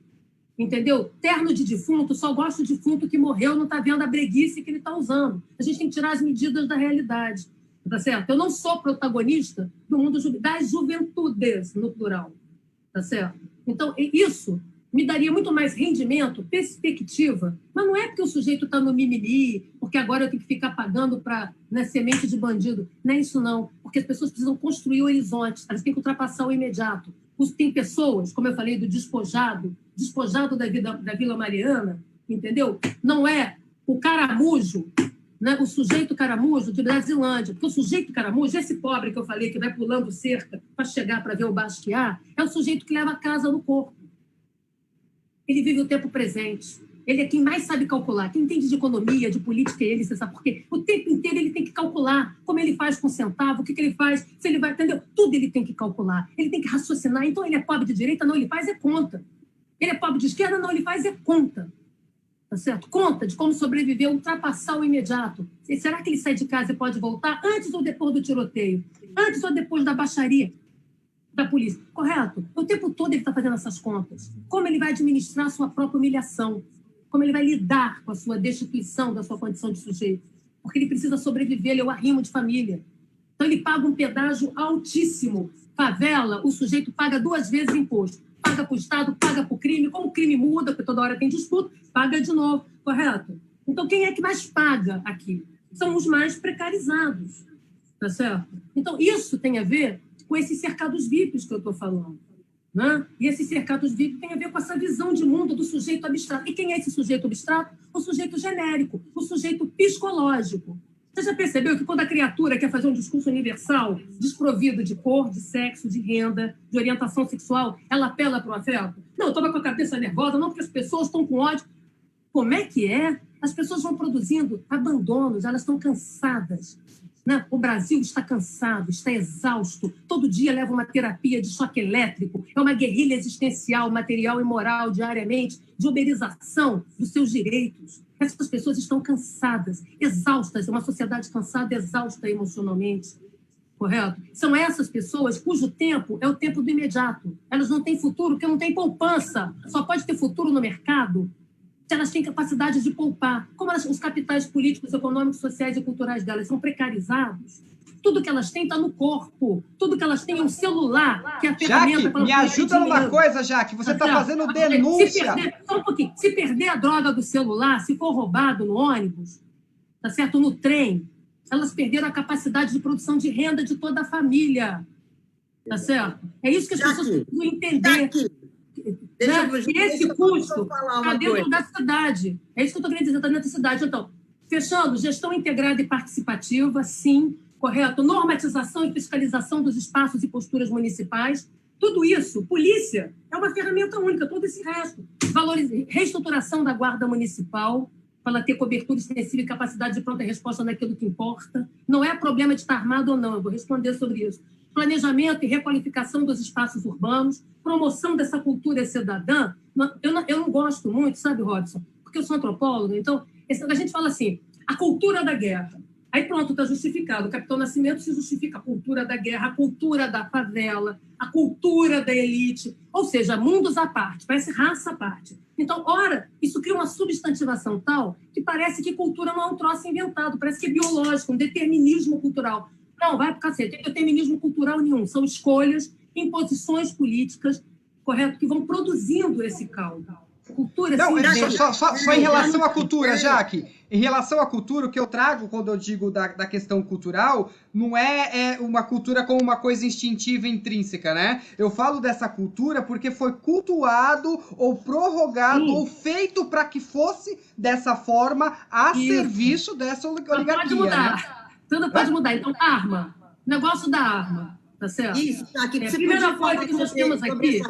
entendeu? Terno de defunto, só gosto de defunto que morreu, não está vendo a breguice que ele está usando. A gente tem que tirar as medidas da realidade, tá certo? Eu não sou protagonista do mundo das juventudes, no plural, tá certo? Então, isso me daria muito mais rendimento, perspectiva, mas não é porque o sujeito está no mimimi, porque agora eu tenho que ficar pagando para semente de bandido. Não é isso, não. Porque as pessoas precisam construir horizontes, elas têm que ultrapassar o imediato. Tem pessoas, como eu falei, do despojado da Vila Mariana, entendeu? Não é o caramujo, né? O sujeito caramujo de Brasilândia, porque o sujeito caramujo, esse pobre que eu falei, que vai pulando cerca para chegar para ver o Basquiat, é o sujeito que leva a casa no corpo. Ele vive o tempo presente. Ele é quem mais sabe calcular. Quem entende de economia, de política, é ele, você sabe por quê? O tempo inteiro ele tem que calcular como ele faz com centavo, o que ele faz, se ele vai, entendeu? Tudo ele tem que calcular. Ele tem que raciocinar. Então, ele é pobre de direita? Não, ele faz é conta. Ele é pobre de esquerda? Não, ele faz é conta. Tá certo? Conta de como sobreviver, ultrapassar o imediato. E será que ele sai de casa e pode voltar antes ou depois do tiroteio? Antes ou depois da baixaria? Da polícia, correto? O tempo todo ele está fazendo essas contas. Como ele vai administrar a sua própria humilhação? Como ele vai lidar com a sua destituição da sua condição de sujeito? Porque ele precisa sobreviver, ele é o arrimo de família. Então ele paga um pedágio altíssimo. Favela, o sujeito paga 2 vezes imposto. Paga para o Estado, paga para o crime. Como o crime muda, porque toda hora tem disputa, paga de novo, correto? Então quem é que mais paga aqui? São os mais precarizados, tá certo? Então isso tem a ver com esses cercados VIPs que eu estou falando. Né? E esses cercados VIPs têm a ver com essa visão de mundo do sujeito abstrato. E quem é esse sujeito abstrato? O sujeito genérico, o sujeito psicológico. Você já percebeu que quando a criatura quer fazer um discurso universal, desprovido de cor, de sexo, de renda, de orientação sexual, ela apela para o afeto? Não, eu estou com a cabeça nervosa, não, porque as pessoas estão com ódio. Como é que é? As pessoas vão produzindo abandonos, elas estão cansadas. Né? O Brasil está cansado, está exausto. Todo dia leva uma terapia de choque elétrico. É uma guerrilha existencial, material e moral, diariamente, de uberização dos seus direitos. Essas pessoas estão cansadas, exaustas. É uma sociedade cansada, exausta emocionalmente. Correto? São essas pessoas cujo tempo é o tempo do imediato. Elas não têm futuro, porque não têm poupança. Só pode ter futuro no mercado se elas têm capacidade de poupar. Como os capitais políticos, econômicos, sociais e culturais delas são precarizados, tudo que elas têm está no corpo. Tudo que elas têm é um celular, que é a ferramenta... Jaque, me ajuda numa coisa, Jaque. Você está fazendo denúncia. Só um pouquinho. Se perder a droga do celular, se for roubado no ônibus, tá certo? No trem, elas perderam a capacidade de produção de renda de toda a família. Tá certo? É isso que as pessoas precisam entender. E esse custo está dentro da cidade. É isso que eu estou querendo dizer, está dentro da cidade. Então, fechando, gestão integrada e participativa, sim, correto. Normatização e fiscalização dos espaços e posturas municipais. Tudo isso, polícia, é uma ferramenta única, todo esse resto. Reestruturação da guarda municipal, para ela ter cobertura extensiva e capacidade de pronta resposta naquilo que importa. Não é problema de estar armado ou não, eu vou responder sobre isso. Planejamento e requalificação dos espaços urbanos, promoção dessa cultura cidadã. Eu não gosto muito, sabe, Robson? Porque eu sou antropólogo, então a gente fala assim, a cultura da guerra. Aí pronto, está justificado. O Capitão Nascimento se justifica a cultura da guerra, a cultura da favela, a cultura da elite, ou seja, mundos à parte, parece raça à parte. Então, ora, isso cria uma substantivação tal que parece que cultura não é um troço inventado, parece que é biológico, um determinismo cultural. Não, vai para o cacete, não tem determinismo cultural nenhum, são escolhas, imposições políticas, correto, que vão produzindo esse caldo. Cultura, não, só em relação à cultura, Jaque, em relação à cultura, o que eu trago quando eu digo da questão cultural não é uma cultura como uma coisa instintiva e intrínseca, né? Eu falo dessa cultura porque foi cultuado ou prorrogado ou feito para que fosse dessa forma a serviço dessa oligarquia. Pode mudar, né? Tudo pode mudar. Então, arma, negócio da arma. Tá certo? Isso, tá, que primeira coisa que nós temos aqui,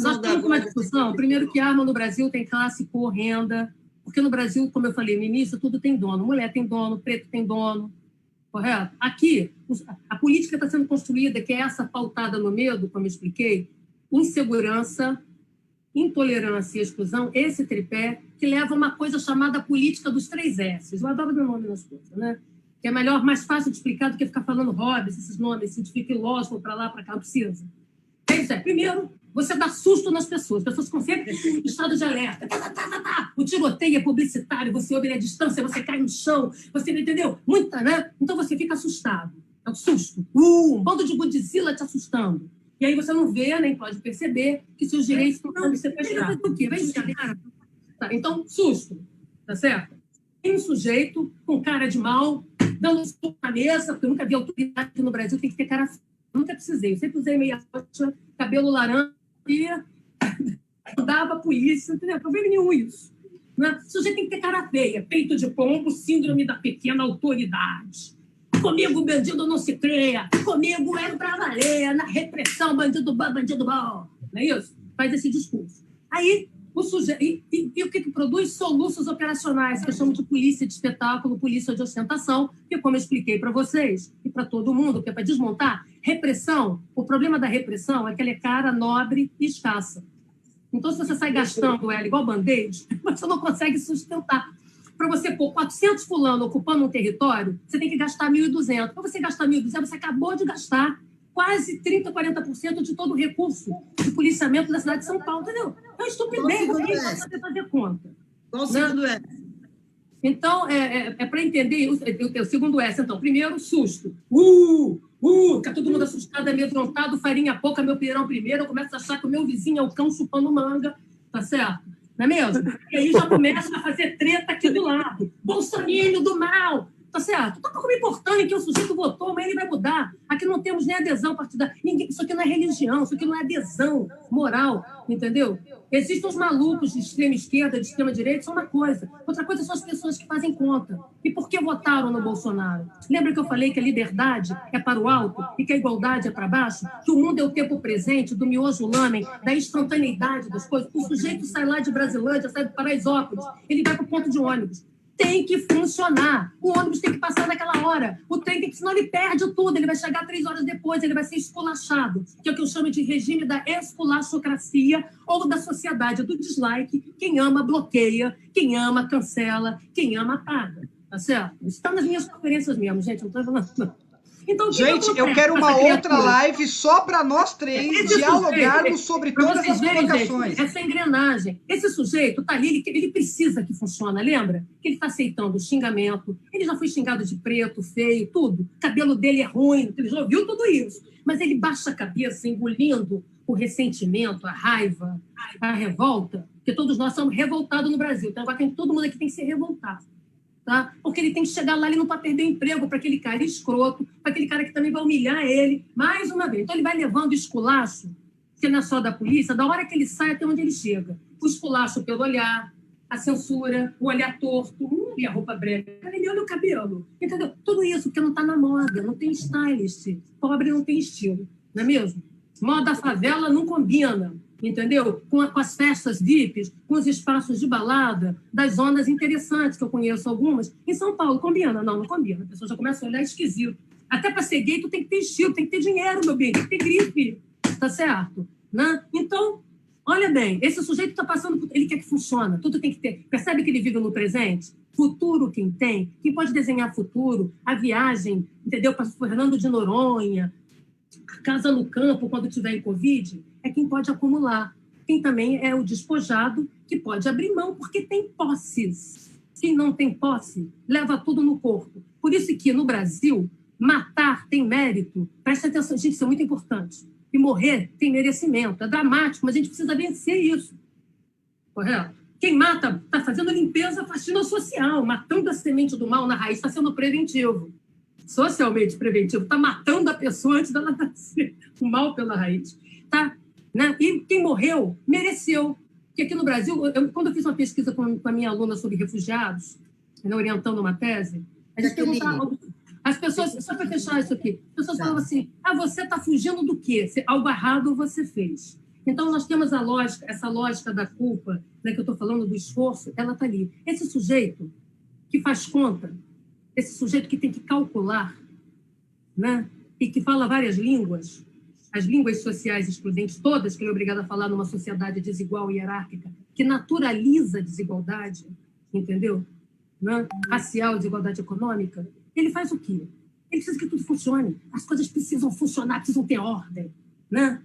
nós temos uma discussão, primeiro que arma no Brasil tem classe, cor, renda, porque no Brasil, como eu falei no início, tudo tem dono, mulher tem dono, preto tem dono, correto? Aqui, a política está sendo construída, que é essa pautada no medo, como eu expliquei, insegurança, intolerância e exclusão, esse tripé que leva a uma coisa chamada política dos 3 S's. Eu adoro meu nome nas coisas, né? Que é melhor, mais fácil de explicar do que ficar falando Hobbes, esses nomes, científico e filósofo, para lá, para cá, não precisa. É isso, primeiro, você dá susto nas pessoas. As pessoas ficam sempre em estado de alerta. O tiroteio é publicitário, você ouve ele à distância, você cai no chão, você não entendeu? Muita, né? Então você fica assustado. É um susto. Um bando de Godzilla te assustando. E aí você não vê, nem pode perceber que seus direitos estão sendo sequestrados. O quê? Tá, então, susto. Tá certo? Tem um sujeito com cara de mal, dando susto na mesa, porque eu nunca vi autoridade aqui no Brasil, tem que ter cara... Nunca precisei. Eu sempre usei meia roxa, cabelo laranja, e andava a polícia, entendeu? Problema nenhum isso. Né? O sujeito tem que ter cara feia, peito de pombo, síndrome da pequena autoridade. Comigo, bandido não se creia. Comigo é pra valer. Na repressão, bandido bom, bandido bom. Não é isso? Faz esse discurso. Aí, o sujeito... E o que produz? Soluços operacionais, que eu chamo de polícia de espetáculo, polícia de ostentação, que, como eu expliquei para vocês e para todo mundo, que é para desmontar, repressão, o problema da repressão é que ela é cara, nobre e escassa. Então, se você sai gastando ela igual band-aid, você não consegue sustentar. Para você pôr 400 fulano ocupando um território, você tem que gastar 1.200. Para você gastar 1.200, você acabou de gastar quase 30%, 40% de todo o recurso de policiamento da cidade de São Paulo, entendeu? É uma estupidez, ninguém vai saber fazer conta. Qual o segundo S? Então, é para entender o segundo S. Então, primeiro, susto. Fica todo mundo assustado, amedrontado, farinha pouca, meu pirão primeiro, eu começo a achar que o meu vizinho é o cão chupando manga, tá certo? Não é mesmo? E aí já começa a fazer treta aqui do lado. Bolsonaro do mal, tá certo? Não está me importando em que o sujeito votou, mas ele vai mudar. Aqui não temos nem adesão partidária. Isso aqui não é religião, isso aqui não é adesão moral, entendeu? Existem os malucos de extrema esquerda, de extrema direita, isso é uma coisa. Outra coisa são as pessoas que fazem conta. E por que votaram no Bolsonaro? Lembra que eu falei que a liberdade é para o alto e que a igualdade é para baixo? Que o mundo é o tempo presente, do miojo lâmen, da instantaneidade das coisas. O sujeito sai lá de Brasilândia, sai do Paraisópolis, ele vai para o ponto de ônibus. Tem que funcionar. O ônibus tem que passar naquela hora. O trem tem que, senão ele perde tudo. Ele vai chegar 3 horas depois, ele vai ser esculachado, que é o que eu chamo de regime da esculachocracia ou da sociedade do dislike. Quem ama, bloqueia. Quem ama, cancela. Quem ama, apaga. Tá certo? Isso está nas minhas conferências mesmo, gente. Não estou falando, não. Então, gente, eu quero uma outra live só para nós três dialogarmos sobre todas essas colocações. Gente, essa engrenagem. Esse sujeito está ali, ele precisa que funcione, lembra? Que ele está aceitando o xingamento, ele já foi xingado de preto, feio, tudo. O cabelo dele é ruim, ele já ouviu tudo isso. Mas ele baixa a cabeça, engolindo o ressentimento, a raiva, a revolta, porque todos nós somos revoltados no Brasil. Então, agora todo mundo aqui tem que ser revoltado. Tá? Porque ele tem que chegar lá, ele não pode perder emprego para aquele cara escroto, para aquele cara que também vai humilhar ele, mais uma vez. Então, ele vai levando esculacho, que não é só da polícia, da hora que ele sai até onde ele chega. O esculacho pelo olhar, a censura, o olhar torto, e a roupa brega. Ele olha o cabelo, entendeu? Tudo isso porque não está na moda, não tem stylist. Pobre não tem estilo, não é mesmo? Moda favela não combina, entendeu? Com as festas VIPs, com os espaços de balada, das zonas interessantes, que eu conheço algumas. Em São Paulo, combina? Não combina. A pessoa já começa a olhar esquisito. Até para ser gay, tu tem que ter estilo, tem que ter dinheiro, meu bem, tem que ter grife, tá certo? Né? Então, olha bem, esse sujeito está passando, ele quer que funcione, tudo tem que ter. Percebe que ele vive no presente? Futuro quem tem, quem pode desenhar futuro, a viagem, entendeu? Para Fernando de Noronha, casa no campo quando tiver em Covid, é quem pode acumular. Quem também é o despojado, que pode abrir mão, porque tem posses. Quem não tem posse, leva tudo no corpo. Por isso que, no Brasil, matar tem mérito. Presta atenção, gente, isso é muito importante. E morrer tem merecimento. É dramático, mas a gente precisa vencer isso. Correto? Quem mata está fazendo limpeza, faxina social, matando a semente do mal na raiz, está sendo preventivo. Socialmente preventivo, está matando a pessoa antes dela nascer, o mal pela raiz. Tá? Né? E quem morreu, mereceu. Porque aqui no Brasil, quando eu fiz uma pesquisa com a minha aluna sobre refugiados, orientando uma tese, a gente perguntava... As pessoas, só para fechar isso aqui, as pessoas falavam assim, você está fugindo do quê? Algo errado você fez. Então, nós temos essa lógica da culpa, né, que eu estou falando do esforço, ela está ali. Esse sujeito que faz conta, esse sujeito que tem que calcular, né, e que fala várias línguas, as línguas sociais excludentes todas, que ele é obrigado a falar numa sociedade desigual e hierárquica, que naturaliza a desigualdade, entendeu? Né? Racial, desigualdade econômica, ele faz o quê? Ele precisa que tudo funcione. As coisas precisam funcionar, precisam ter ordem, né?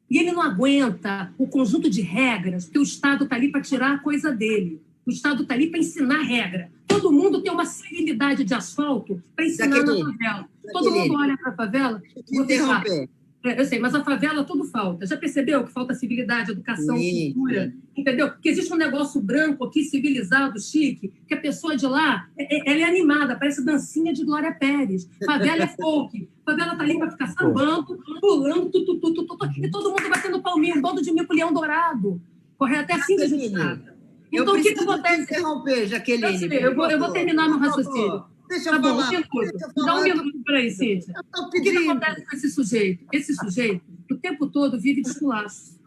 E ele não aguenta o conjunto de regras, porque o Estado está ali para tirar a coisa dele. O Estado está ali para ensinar regra. Todo mundo tem uma civilidade de asfalto para ensinar na favela. Todo mundo olha para a favela... Vou interromper. Eu sei, mas a favela tudo falta. Já percebeu que falta civilidade, educação, cultura? Entendeu? Que existe um negócio branco aqui, civilizado, chique, que a pessoa de lá, ela é animada, parece dancinha de Glória Pérez. Favela é folk. Favela tá ali para ficar sambando, pulando, e todo mundo batendo palminha, um bando de mico leão dourado. Correto? É assim que a gente trata. Então, o que acontece? Interromper, Jaqueline. Eu vou terminar meu raciocínio. Deixa eu falar. Dá um minuto para aí, Cíntia. O que acontece com esse sujeito? Esse sujeito, o tempo todo, vive de esculacho,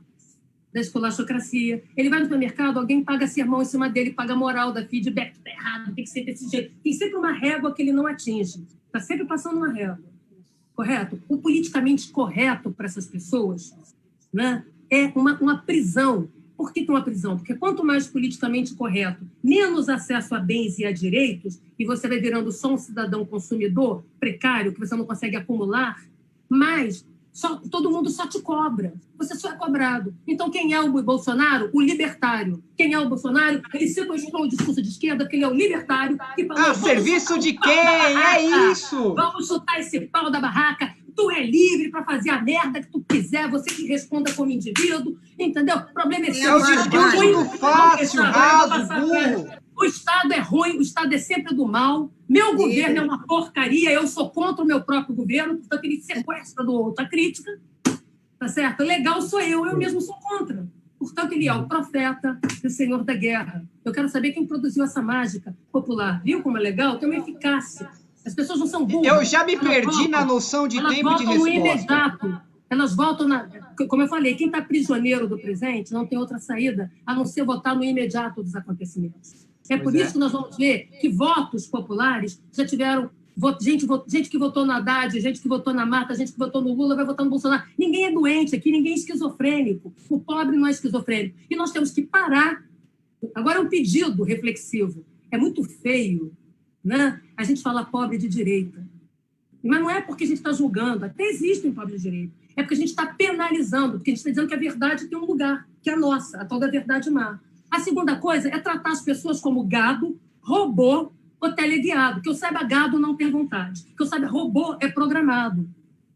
da esculachocracia. Ele vai no supermercado, alguém paga sermão em cima dele, paga moral da feedback, tá errado, tem que ser desse jeito. Tem sempre uma régua que ele não atinge. Está sempre passando uma régua. Correto? O politicamente correto para essas pessoas, né, é uma prisão. Por que uma prisão? Porque quanto mais politicamente correto, menos acesso a bens e a direitos, e você vai virando só um cidadão consumidor precário, que você não consegue acumular, mais todo mundo só te cobra. Você só é cobrado. Então, quem é o Bolsonaro? O libertário. Quem é o Bolsonaro? Ele sequestrou o discurso de esquerda, porque ele é o libertário que falou... serviço de quem? É isso! Vamos chutar esse pau da barraca. Tu é livre para fazer a merda que tu quiser, você que responda como indivíduo, entendeu? O problema é seu. É o discurso fácil, raso, burro. O Estado é ruim, o Estado é sempre do mal. Meu governo é uma porcaria, eu sou contra o meu próprio governo, portanto ele sequestra do outro a crítica, tá certo? Legal sou eu mesmo sou contra. Portanto, ele é o profeta e o senhor da guerra. Eu quero saber quem produziu essa mágica popular. Viu como é legal? Tem uma eficácia. As pessoas não são burras. Eu já me perdi na noção de tempo de resposta. Elas voltam no imediato. Elas voltam Como eu falei, quem está prisioneiro do presente não tem outra saída a não ser votar no imediato dos acontecimentos. Por isso que nós vamos ver que votos populares já tiveram... Gente que votou na Haddad, gente que votou na Marta, gente que votou no Lula, vai votar no Bolsonaro. Ninguém é doente aqui, ninguém é esquizofrênico. O pobre não é esquizofrênico. E nós temos que parar. Agora é um pedido reflexivo. É muito feio, né? A gente fala pobre de direita. Mas não é porque a gente está julgando, até existem pobres de direita. É porque a gente está penalizando, porque a gente está dizendo que a verdade tem um lugar, que é a nossa, a tal da verdade má. A segunda coisa é tratar as pessoas como gado, robô ou teleguiado. Que eu saiba, gado não tem vontade. Que eu saiba, robô é programado.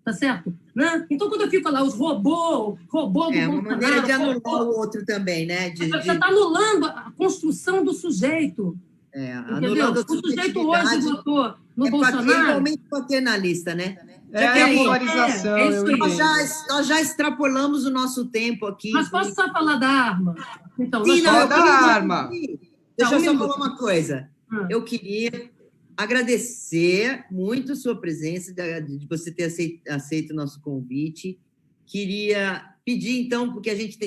Tá certo? Né? Então, quando eu fico lá, os robô do Bolsonaro... É uma maneira de anular o outro também, né? Você está anulando a construção do sujeito. Anulando o sujeito hoje votou no Bolsonaro... É realmente paternalista, né? É a polarização. Nós já extrapolamos o nosso tempo aqui. Mas posso só falar da arma? Então, Sim, da arma. Deixa eu só falar uma coisa. Eu queria agradecer muito a sua presença, de você ter aceito o nosso convite. Queria pedir, então, porque a gente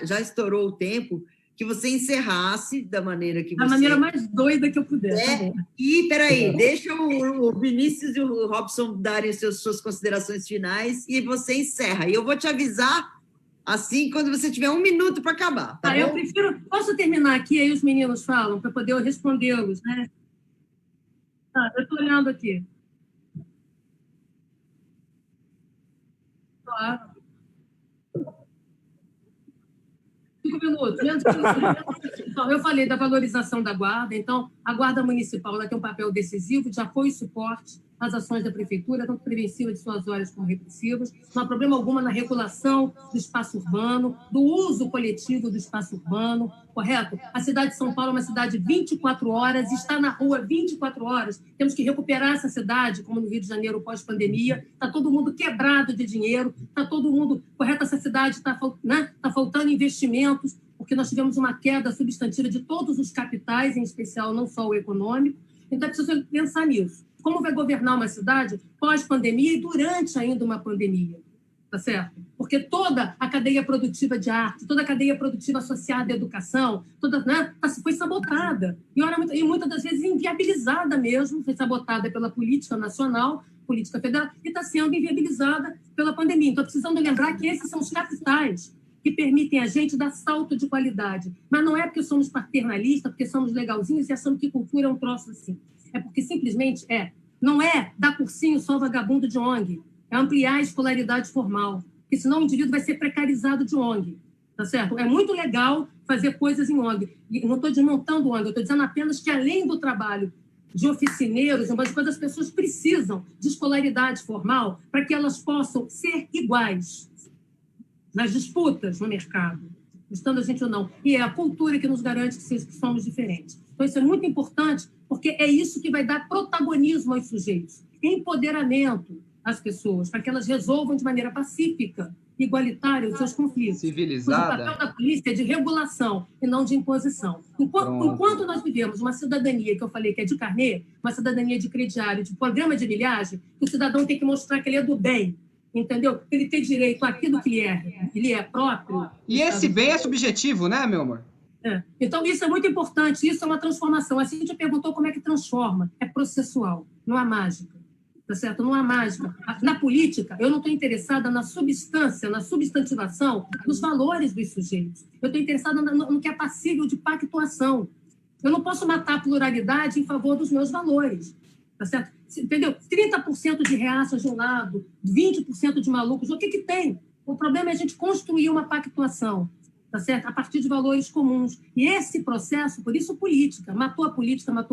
já estourou o tempo, que você encerrasse da maneira que você... Da maneira mais doida que eu puder. E, peraí, deixa o Vinícius e o Robson darem suas considerações finais e você encerra. E eu vou te avisar, assim, quando você tiver 1 minuto para acabar, tá bom? Eu prefiro... Posso terminar aqui, aí os meninos falam, para poder eu respondê-los, né? Eu estou olhando aqui. Claro. 5 minutos. Então, eu falei da valorização da guarda. Então, a guarda municipal ela tem um papel decisivo de apoio e suporte às ações da prefeitura, tanto preventiva de suas horas como repressivas. Não há problema alguma na regulação do espaço urbano, do uso coletivo do espaço urbano, correto? A cidade de São Paulo é uma cidade 24 horas, está na rua 24 horas. Temos que recuperar essa cidade, como no Rio de Janeiro pós-pandemia. Está todo mundo quebrado de dinheiro, está todo mundo... Correto? Essa cidade está faltando investimentos, porque nós tivemos uma queda substantiva de todos os capitais, em especial não só o econômico. Então, é preciso pensar nisso. Como vai governar uma cidade pós-pandemia e durante ainda uma pandemia, tá certo? Porque toda a cadeia produtiva de arte, toda a cadeia produtiva associada à educação, foi sabotada. E muitas das vezes inviabilizada mesmo, foi sabotada pela política nacional, política federal e está sendo inviabilizada pela pandemia. Então, precisando lembrar que esses são os capitais que permitem a gente dar salto de qualidade. Mas não é porque somos paternalistas, porque somos legalzinhos e achamos que cultura é um troço assim. É porque simplesmente não é dar cursinho só vagabundo de ONG, é ampliar a escolaridade formal, porque senão o indivíduo vai ser precarizado de ONG, tá certo? É muito legal fazer coisas em ONG. E não estou desmontando ONG, eu estou dizendo apenas que, além do trabalho de oficineiros, umas coisas, as pessoas precisam de escolaridade formal para que elas possam ser iguais nas disputas no mercado, estando a gente ou não. E é a cultura que nos garante que somos diferentes. Então, isso é muito importante, porque é isso que vai dar protagonismo aos sujeitos, empoderamento às pessoas, para que elas resolvam de maneira pacífica, igualitária, os seus conflitos. Civilizada. O papel da polícia é de regulação e não de imposição. Enquanto nós vivemos uma cidadania, que eu falei que é de carnê, uma cidadania de crediário, de programa de milhagem, o cidadão tem que mostrar que ele é do bem, entendeu? Ele tem direito àquilo que ele é próprio. E esse bem é subjetivo, né, meu amor? Então, isso é muito importante, isso é uma transformação. A Cíntia perguntou como é que transforma. É processual, não há mágica. Tá certo? Não há mágica. Na política, eu não estou interessada na substância, na substantivação dos valores dos sujeitos. Eu estou interessada no que é passível de pactuação. Eu não posso matar a pluralidade em favor dos meus valores. Tá certo? Entendeu? 30% de reaças de um lado, 20% de malucos. O que tem? O problema é a gente construir uma pactuação, tá certo? A partir de valores comuns. E esse processo, por isso política, matou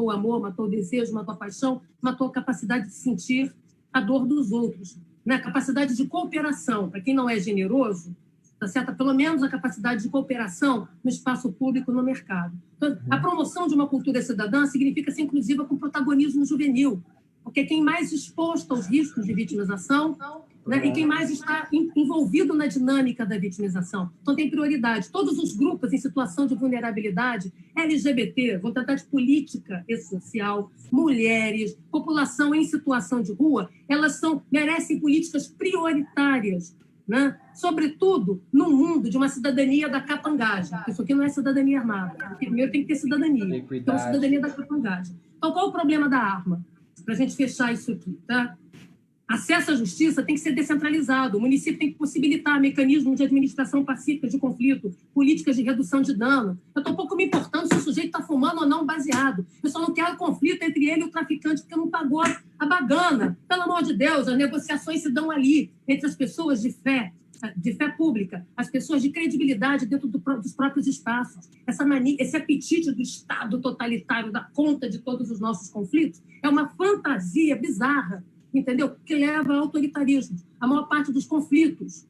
o amor, matou o desejo, matou a paixão, matou a capacidade de sentir a dor dos outros, né? A capacidade de cooperação, para quem não é generoso, tá certo? Pelo menos a capacidade de cooperação no espaço público, no mercado. Então, a promoção de uma cultura cidadã significa ser inclusiva com protagonismo juvenil, porque é quem mais exposto aos riscos de vitimização, né, e quem mais está envolvido na dinâmica da vitimização. Então, tem prioridade. Todos os grupos em situação de vulnerabilidade, LGBT, vontade política e social, mulheres, população em situação de rua, elas merecem políticas prioritárias, né? Sobretudo no mundo de uma cidadania da capangagem. Isso aqui não é cidadania armada. Primeiro tem que ter cidadania. Então, cidadania da capangagem. Então, qual o problema da arma? Para a gente fechar isso aqui, tá? Acesso à justiça tem que ser descentralizado. O município tem que possibilitar mecanismos de administração pacífica de conflito, políticas de redução de dano. Eu estou um pouco me importando se o sujeito está fumando ou não baseado. Eu só não quero conflito entre ele e o traficante porque não pagou a bagana. Pelo amor de Deus, as negociações se dão ali, entre as pessoas de fé pública, as pessoas de credibilidade dentro dos próprios espaços. Esse apetite do Estado totalitário dar conta de todos os nossos conflitos é uma fantasia bizarra, entendeu? Que leva ao autoritarismo. A maior parte dos conflitos,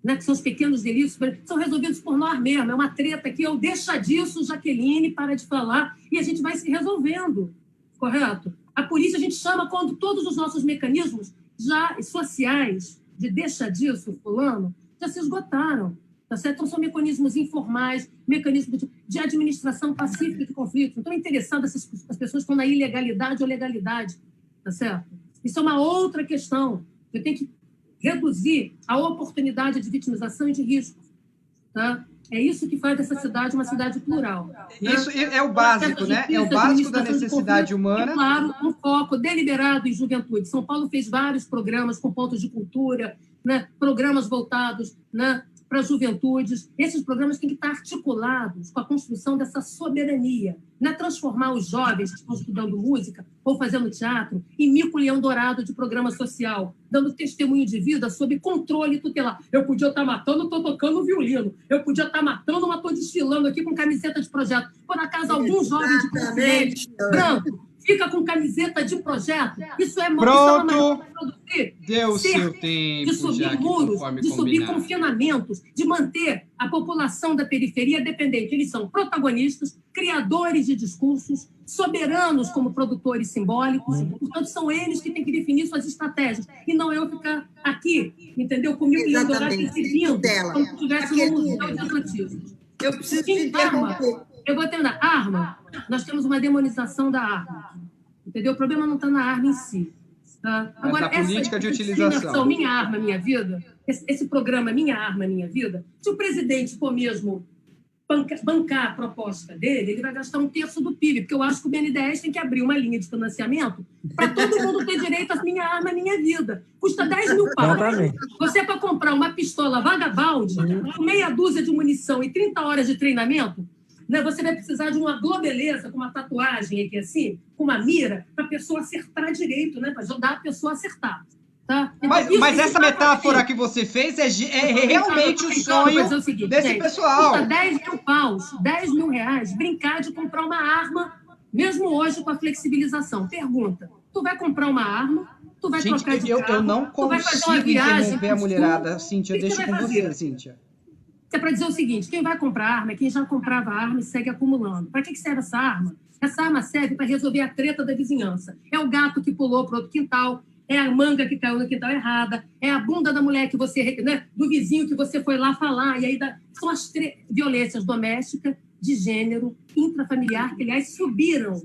né, que são os pequenos delitos, são resolvidos por nós mesmos. É uma treta que eu deixa disso, Jaqueline, para de falar, e a gente vai se resolvendo, correto? A polícia a gente chama quando todos os nossos mecanismos já sociais, de deixa disso, fulano, já se esgotaram. Tá certo? Então, são mecanismos informais, mecanismos de administração pacífica de conflitos. Então, é interessante as pessoas que estão na ilegalidade ou legalidade. Tá certo? Isso é uma outra questão. Eu tenho que reduzir a oportunidade de vitimização e de risco. Tá? É isso que faz dessa cidade uma cidade plural. Isso é o básico, né? É o básico da necessidade humana. E, claro, um foco deliberado em juventude. São Paulo fez vários programas com pontos de cultura, né? Programas voltados, né, para juventudes. Esses programas têm que estar articulados com a construção dessa soberania. Não é transformar os jovens que estão estudando música ou fazendo teatro em mico-leão dourado de programa social, dando testemunho de vida sob controle tutelar. Eu podia estar matando, estou tocando violino. Eu podia estar matando, mas estou desfilando aqui com camiseta de projeto. Por acaso, algum jovem de presidente branco fica com camiseta de projeto? Isso é Pronto! Isso é uma produzir. Deu o seu tempo, de subir muros, de subir confinamentos, de manter a população da periferia dependente. Eles são protagonistas, criadores de discursos, soberanos como produtores simbólicos. Portanto, são eles que têm que definir suas estratégias. E não eu ficar aqui, entendeu? Comigo e Eldorado exibindo, como se estivesse no museu de atletismo. Eu preciso te interromper. Eu vou terminar. Arma. Nós temos uma demonização da arma. Entendeu? O problema não está na arma em si. Tá? Agora, essa política de utilização. Minha Arma, Minha Vida, esse programa Minha Arma, Minha Vida, se o presidente for mesmo bancar a proposta dele, ele vai gastar 1/3 do PIB, porque eu acho que o BNDES tem que abrir uma linha de financiamento para todo mundo ter direito à minha arma, à minha vida. Custa 10 mil pau. Você, para comprar uma pistola vagabalde, com meia dúzia de munição e 30 horas de treinamento, né, você vai precisar de uma globeleza, com uma tatuagem aqui assim, com uma mira, para a pessoa acertar direito, né, para ajudar a pessoa a acertar. Tá? Então, mas essa metáfora que você fez é realmente o sonho desse pessoal. Custa 10 mil paus, 10 mil reais, brincar de comprar uma arma, mesmo hoje com a flexibilização. Pergunta, tu vai comprar uma arma, tu vai trocar de carro, eu não tu vai fazer uma consigo viagem... interromper a mulherada, Cíntia, deixa com você, Cíntia. É para dizer o seguinte, quem vai comprar arma é quem já comprava arma e segue acumulando. Para que serve essa arma? Essa arma serve para resolver a treta da vizinhança. É o gato que pulou para outro quintal, é a manga que caiu no quintal errada, é a bunda da mulher que você, né, do vizinho que você foi lá falar, e aí são as violências domésticas, de gênero, intrafamiliar, que, aliás, subiram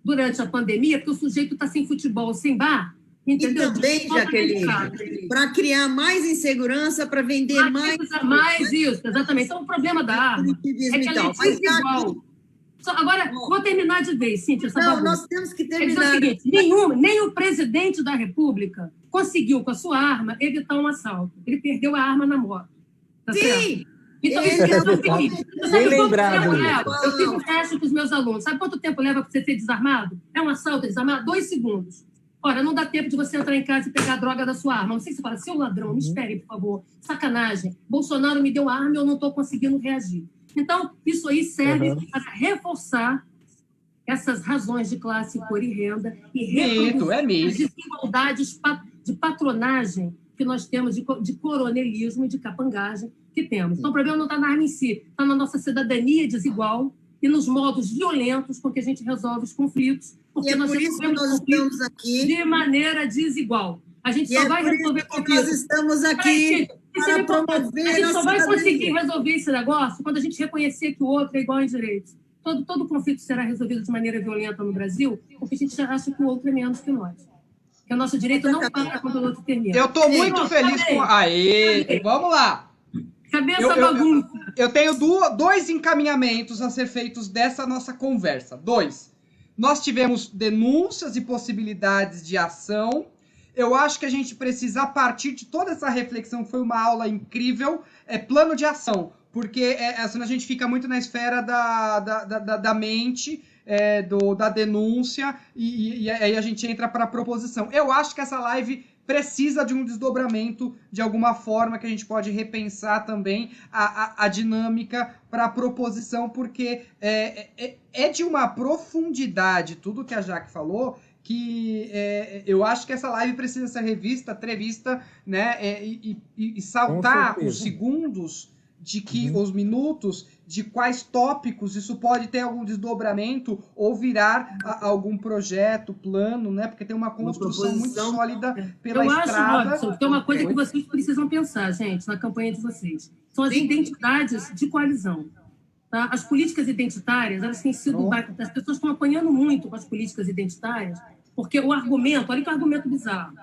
durante a pandemia, porque o sujeito está sem futebol, sem bar, entendeu? E também, Jaqueline, para criar mais insegurança, para vender mais... Isso, exatamente. Então, o problema da arma é que ela é desigual. Agora, vou terminar de vez, Cíntia. Nós temos que terminar. É o seguinte, nem o presidente da República conseguiu, com a sua arma, evitar um assalto. Ele perdeu a arma na moto. Tá certo? Então, isso é o seguinte. Eu fico fecho com os meus alunos. Sabe quanto tempo leva para você ser desarmado? É um assalto desarmado? 2 segundos. Ora, não dá tempo de você entrar em casa e pegar a droga da sua arma. Não sei se você fala, seu ladrão, me espere, por favor. Sacanagem. Bolsonaro me deu a arma e eu não estou conseguindo reagir. Então, isso aí serve para reforçar essas razões de classe, cor e renda e reproduzir as desigualdades de patronagem que nós temos, de coronelismo e de capangagem que temos. Então, o problema não está na arma em si, está na nossa cidadania desigual e nos modos violentos com que a gente resolve os conflitos, porque nós resolvemos conflitos aqui de maneira desigual. A gente só vai resolver conflitos. Nós estamos aqui... A gente só vai conseguir resolver esse negócio quando a gente reconhecer que o outro é igual em direitos. Todo conflito será resolvido de maneira violenta no Brasil porque a gente acha que o outro é menos que nós. Que o nosso direito não para quando o outro termina. Eu estou muito feliz com... Aê! Vamos lá! Cadê essa bagunça? Eu tenho 2 encaminhamentos a ser feitos dessa nossa conversa. 2. Nós tivemos denúncias e possibilidades de ação. Eu acho que a gente precisa, a partir de toda essa reflexão, foi uma aula incrível, plano de ação, porque senão a gente fica muito na esfera da mente, da denúncia, e aí a gente entra para a proposição. Eu acho que essa live precisa de um desdobramento de alguma forma, que a gente pode repensar também a dinâmica para a proposição, porque é de uma profundidade tudo que a Jaque falou, que eu acho que essa live precisa ser revista, entrevista, né, e saltar os segundos de que os minutos de quais tópicos isso pode ter algum desdobramento ou virar algum projeto, plano, né, porque tem uma construção muito sólida pela estrada. Eu acho, Robson, tem uma coisa que vocês precisam pensar, gente, na campanha de vocês. São as identidades de coalizão. Tá? As políticas identitárias, elas têm sido... As pessoas estão apanhando muito com as políticas identitárias, porque o argumento, olha que argumento bizarro,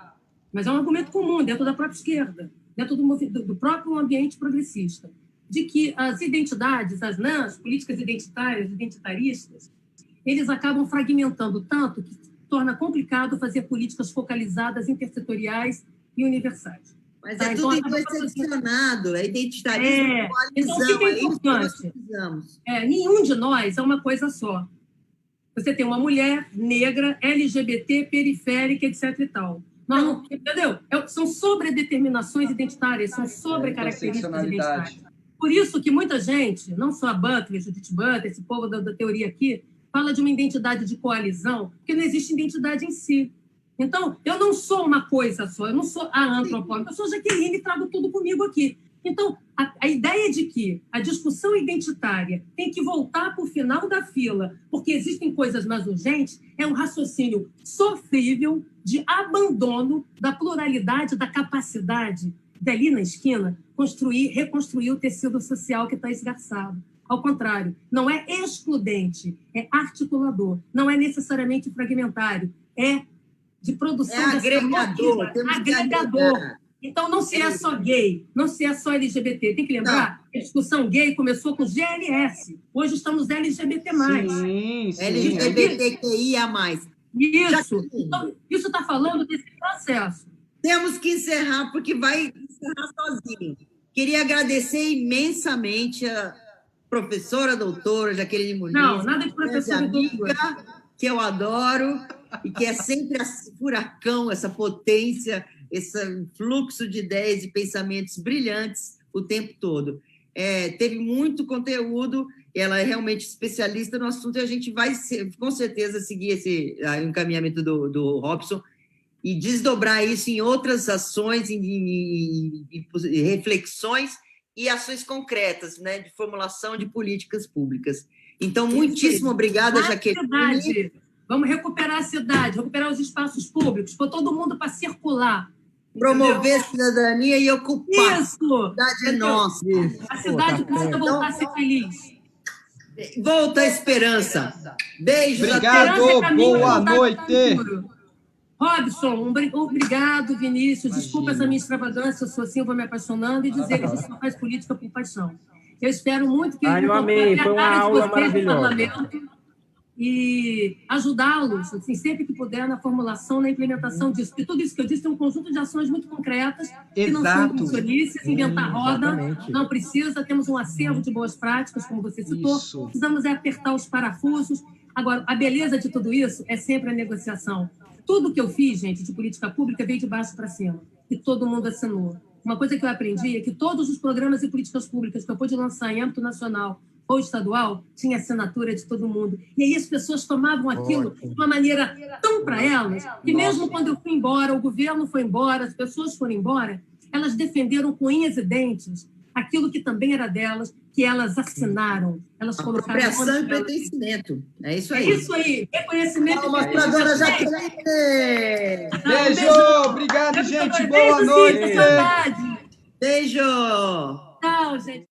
mas é um argumento comum dentro da própria esquerda, dentro do próprio ambiente progressista, de que as identidades, as políticas identitárias, identitaristas, eles acabam fragmentando tanto que torna complicado fazer políticas focalizadas, intersetoriais e universais. Mas é tudo interseccionado, é identitarismo, coalizão, então, o que é importante? Nenhum de nós é uma coisa só. Você tem uma mulher negra, LGBT, periférica, etc. e tal. Não, entendeu? São sobredeterminações identitárias, são sobrecaracterísticas identitárias. Por isso que muita gente, não só a Butler, Judith Butler, esse povo da teoria aqui, fala de uma identidade de coalizão, porque não existe identidade em si. Então, eu não sou uma coisa só, eu não sou a antropóloga, eu sou a Jaqueline e trago tudo comigo aqui. Então, a ideia de que a discussão identitária tem que voltar para o final da fila, porque existem coisas mais urgentes, é um raciocínio sofrível de abandono da pluralidade, da capacidade dali na esquina, reconstruir o tecido social que está esgarçado. Ao contrário, não é excludente, é articulador, não é necessariamente fragmentário, é de produção agregador, agregador. Então, não se é só gay, não se é só LGBT. Tem que lembrar que a discussão gay começou com GLS. Hoje estamos LGBT+. Sim, sim. LGBTQIA+. Isso. Então, isso está falando desse processo. Temos que encerrar, porque vai encerrar sozinho. Queria agradecer imensamente a professora doutora Jaqueline Muniz. Não, nada de professora doutora. Que eu adoro e que é sempre esse furacão, essa potência, esse fluxo de ideias e pensamentos brilhantes o tempo todo. Teve muito conteúdo, ela é realmente especialista no assunto e a gente vai, com certeza, seguir esse encaminhamento do Robson e desdobrar isso em outras ações, em reflexões e ações concretas, né, de formulação de políticas públicas. Então, muitíssimo obrigada, Jaqueline. Vamos recuperar a cidade, recuperar os espaços públicos, pôr todo mundo para circular. Promover a cidadania e ocupar. Isso! A cidade é nossa. A cidade precisa voltar a ser feliz. Volta a esperança. Beijo. Obrigado, boa noite. Robson, obrigado, Vinícius. Desculpa essa minha extravagância, eu sou assim, eu vou me apaixonando e dizer que a gente só faz política por paixão. Eu espero muito que eu amei, foi uma aula maravilhosa. E ajudá-los, assim, sempre que puder, na formulação, na implementação disso. Porque tudo isso que eu disse é um conjunto de ações muito concretas, que não são funcionistas, inventar roda, não precisa, temos um acervo de boas práticas, como você citou, precisamos apertar os parafusos. Agora, a beleza de tudo isso é sempre a negociação. Tudo que eu fiz, gente, de política pública veio de baixo para cima, e todo mundo assinou. Uma coisa que eu aprendi é que todos os programas e políticas públicas que eu pude lançar em âmbito nacional ou estadual, tinha assinatura de todo mundo. E aí as pessoas tomavam aquilo de uma maneira tão para elas, que mesmo quando eu fui embora, o governo foi embora, as pessoas foram embora, elas defenderam com unhas e dentes aquilo que também era delas, que elas assinaram. Elas colocaram... Apropriação e pertencimento. É isso aí. É isso aí. Reconhecimento e Mostradora Jaqueline. Beijo. Obrigado, gente. Boa noite. Beijo. Tchau, gente.